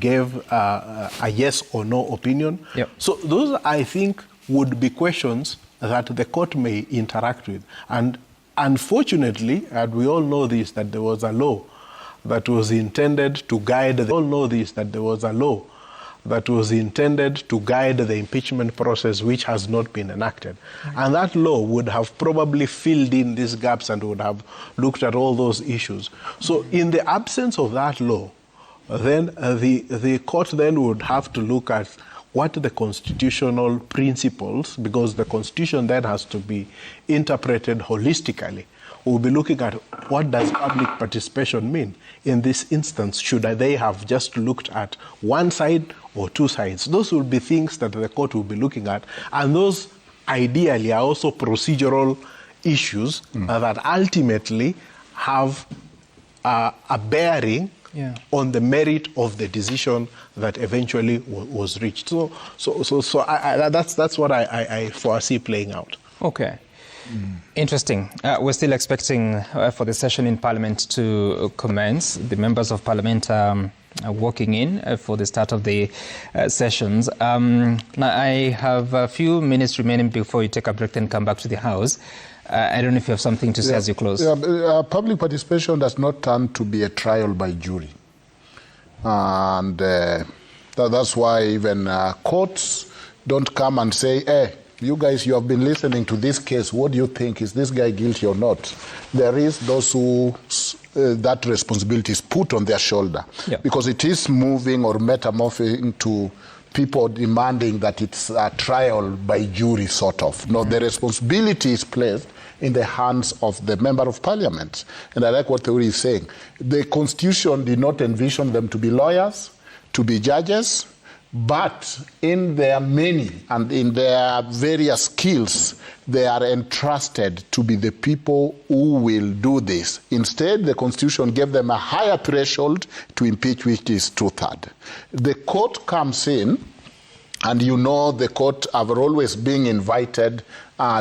gave a yes or no opinion? So those, I think, would be questions that the court may interact with. And unfortunately, and we all know this, that there was a law that was intended to guide the impeachment process, which has not been enacted. And that law would have probably filled in these gaps and would have looked at all those issues. So in the absence of that law, then the court then would have to look at what the constitutional principles, because the Constitution then has to be interpreted holistically. We'll be looking at what does public participation mean. In this instance, should they have just looked at one side or two sides? Those will be things that the court will be looking at. And those, ideally, are also procedural issues that ultimately have a bearing on the merit of the decision that eventually was reached. So that's what I foresee playing out. Okay. Interesting. We're still expecting for the session in Parliament to commence. The members of Parliament walking in for the start of the sessions. Now, I have a few minutes remaining before you take a break and come back to the House. I don't know if you have something to say as you close. Public participation does not turn to be a trial by jury. And that's why even courts don't come and say, hey, you guys, you have been listening to this case. What do you think? Is this guy guilty or not? There is those who that responsibility is put on their shoulder. Yeah. Because it is moving or metamorphing to people demanding that it's a trial by jury, sort of. No, the responsibility is placed in the hands of the member of parliament. And I like what Theory is saying. The Constitution did not envision them to be lawyers, to be judges, but in their many and in their various skills, they are entrusted to be the people who will do this. Instead, the Constitution gave them a higher threshold to impeach, which is 2/3. The court comes in, and you know the court have always been invited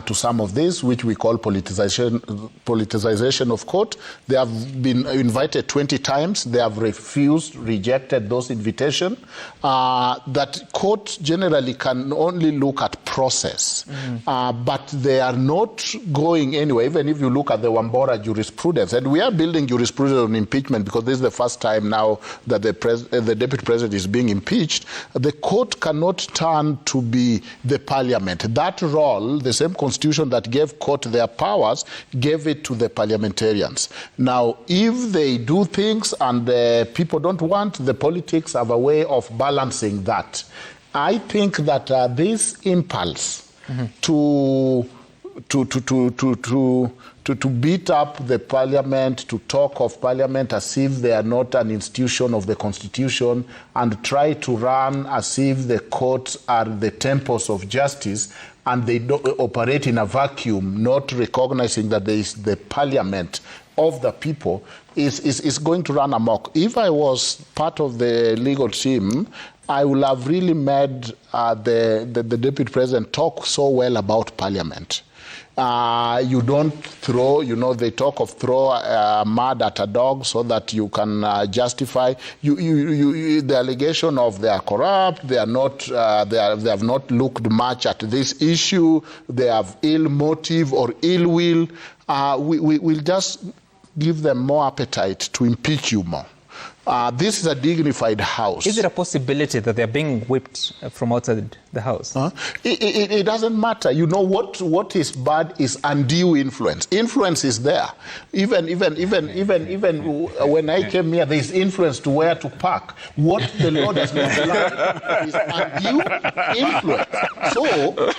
to some of this, which we call politicization of court. They have been invited 20 times. They have rejected those invitations. That court generally can only look at process, but they are not going anywhere. Even if you look at the Wambora jurisprudence, and we are building jurisprudence on impeachment because this is the first time now that the deputy president is being impeached, the court cannot turn to be the parliament. That role, the same constitution that gave court their powers, gave it to the parliamentarians. Now, if they do things and people don't want, the politics have a way of balancing that. I think that this impulse to beat up the parliament, to talk of parliament as if they are not an institution of the constitution, and try to run as if the courts are the temples of justice, and they don't operate in a vacuum, not recognizing that there is the parliament of the people, is going to run amok. If I was part of the legal team, I would have really made the deputy president talk so well about parliament. You don't throw, they talk of throw mud at a dog so that you can justify the allegation of they are corrupt, they are not, they have not looked much at this issue, they have ill motive or ill will. We'll just give them more appetite to impeach you more. This is a dignified house. Is it a possibility that they're being whipped from outside the house? It doesn't matter. You know what is bad is undue influence. Influence is there. Even when I came here, there is influence to where to park. What the law does not allow is undue influence. So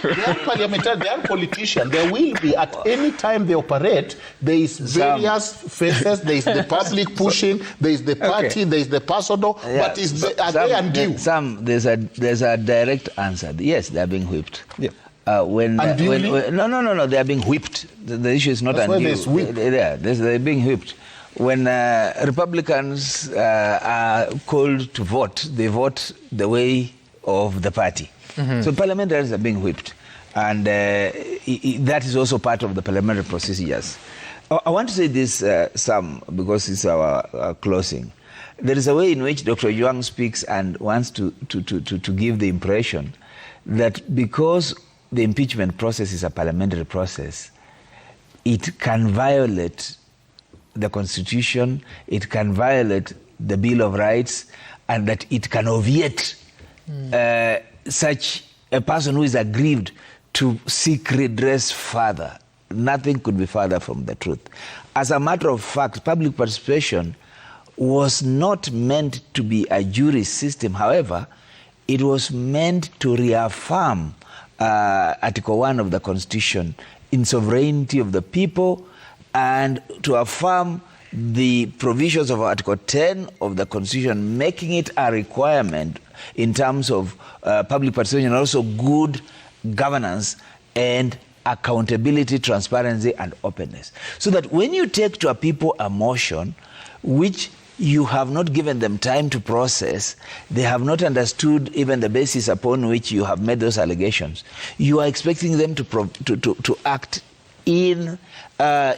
they are parliamentarians, they are politicians. There will be at any time they operate. There is various faces. There is the public pushing. There is the party. There is the personal. Yeah, but are they undue? There's a direct answer. Yes, they are being whipped. Yeah. No, they are being whipped. The issue is not undue. They're being whipped. When Republicans are called to vote, they vote the way of the party. So parliamentarians are being whipped. And that is also part of the parliamentary procedures. I want to say this, Sam, because it's our closing. There is a way in which Dr. Yuang speaks and wants to give the impression that because the impeachment process is a parliamentary process, it can violate the Constitution, it can violate the Bill of Rights, and that it can obviate such a person who is aggrieved to seek redress further. Nothing could be further from the truth. As a matter of fact, public participation was not meant to be a jury system. However, it was meant to reaffirm Article 1 of the Constitution in sovereignty of the people, and to affirm the provisions of Article 10 of the Constitution, making it a requirement in terms of public participation and also good governance and accountability, transparency, and openness. So that when you take to a people a motion which you have not given them time to process, they have not understood even the basis upon which you have made those allegations, you are expecting them to act in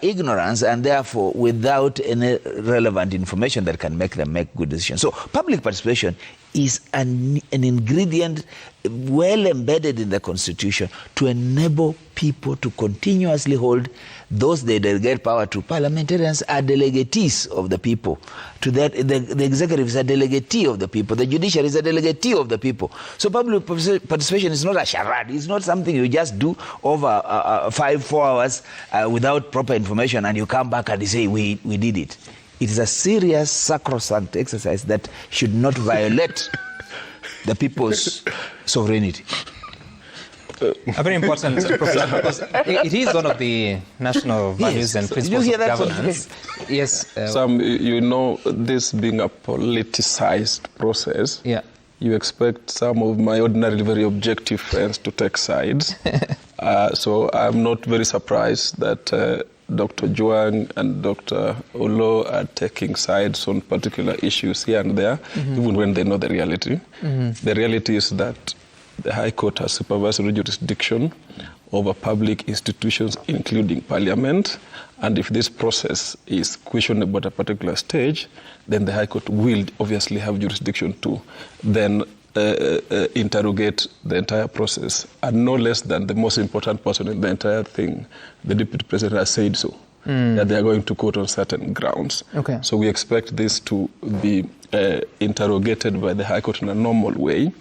ignorance and therefore without any relevant information that can make them make good decisions. So public participation is an ingredient well embedded in the Constitution to enable people to continuously hold those they delegate power to. Parliamentarians are delegatees of the people. To that, the executive is a delegatee of the people. The judiciary is a delegatee of the people. So public participation is not a charade. It's not something you just do over 4 hours without proper information and you come back and you say, we did it. It is a serious, sacrosanct exercise that should not violate the people's sovereignty. A very important provision because it is one of the national values and principles of governance. Yes. Sam, you know, this being a politicized process, you expect some of my ordinarily very objective friends to take sides. So I'm not very surprised that Dr. Juang and Dr. Olo are taking sides on particular issues here and there, even when they know the reality. The reality is that the High Court has supervisory jurisdiction over public institutions, including Parliament. And if this process is questionable at a particular stage, then the High Court will obviously have jurisdiction to then interrogate the entire process. And no less than the most important person in the entire thing, the Deputy President has said so, that they are going to court on certain grounds. Okay. So we expect this to be interrogated by the High Court in a normal way.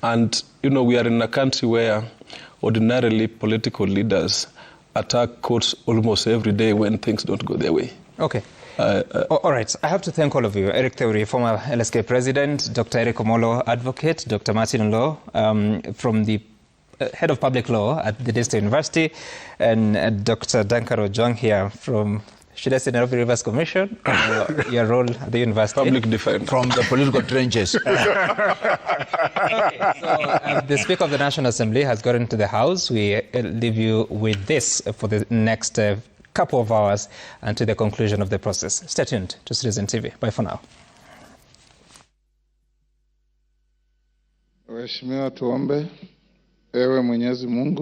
And, you know, we are in a country where ordinarily political leaders attack courts almost every day when things don't go their way. Okay. All right. I have to thank all of you. Eric Theuri, former LSK president, Dr. Eric Omolo, advocate, Dr. Martin Law, from the head of public law at the District University, and Dr. Dankaro Juang here from, should I say, Nairobi Rivers Commission, your role at the university? Public defense. From the political trenches. Okay, so the Speaker of the National Assembly has got into the House. We leave you with this for the next couple of hours until the conclusion of the process. Stay tuned to Citizen TV. Bye for now. Waheshimiwa, tuombe. Ewe Mwenyezi Mungu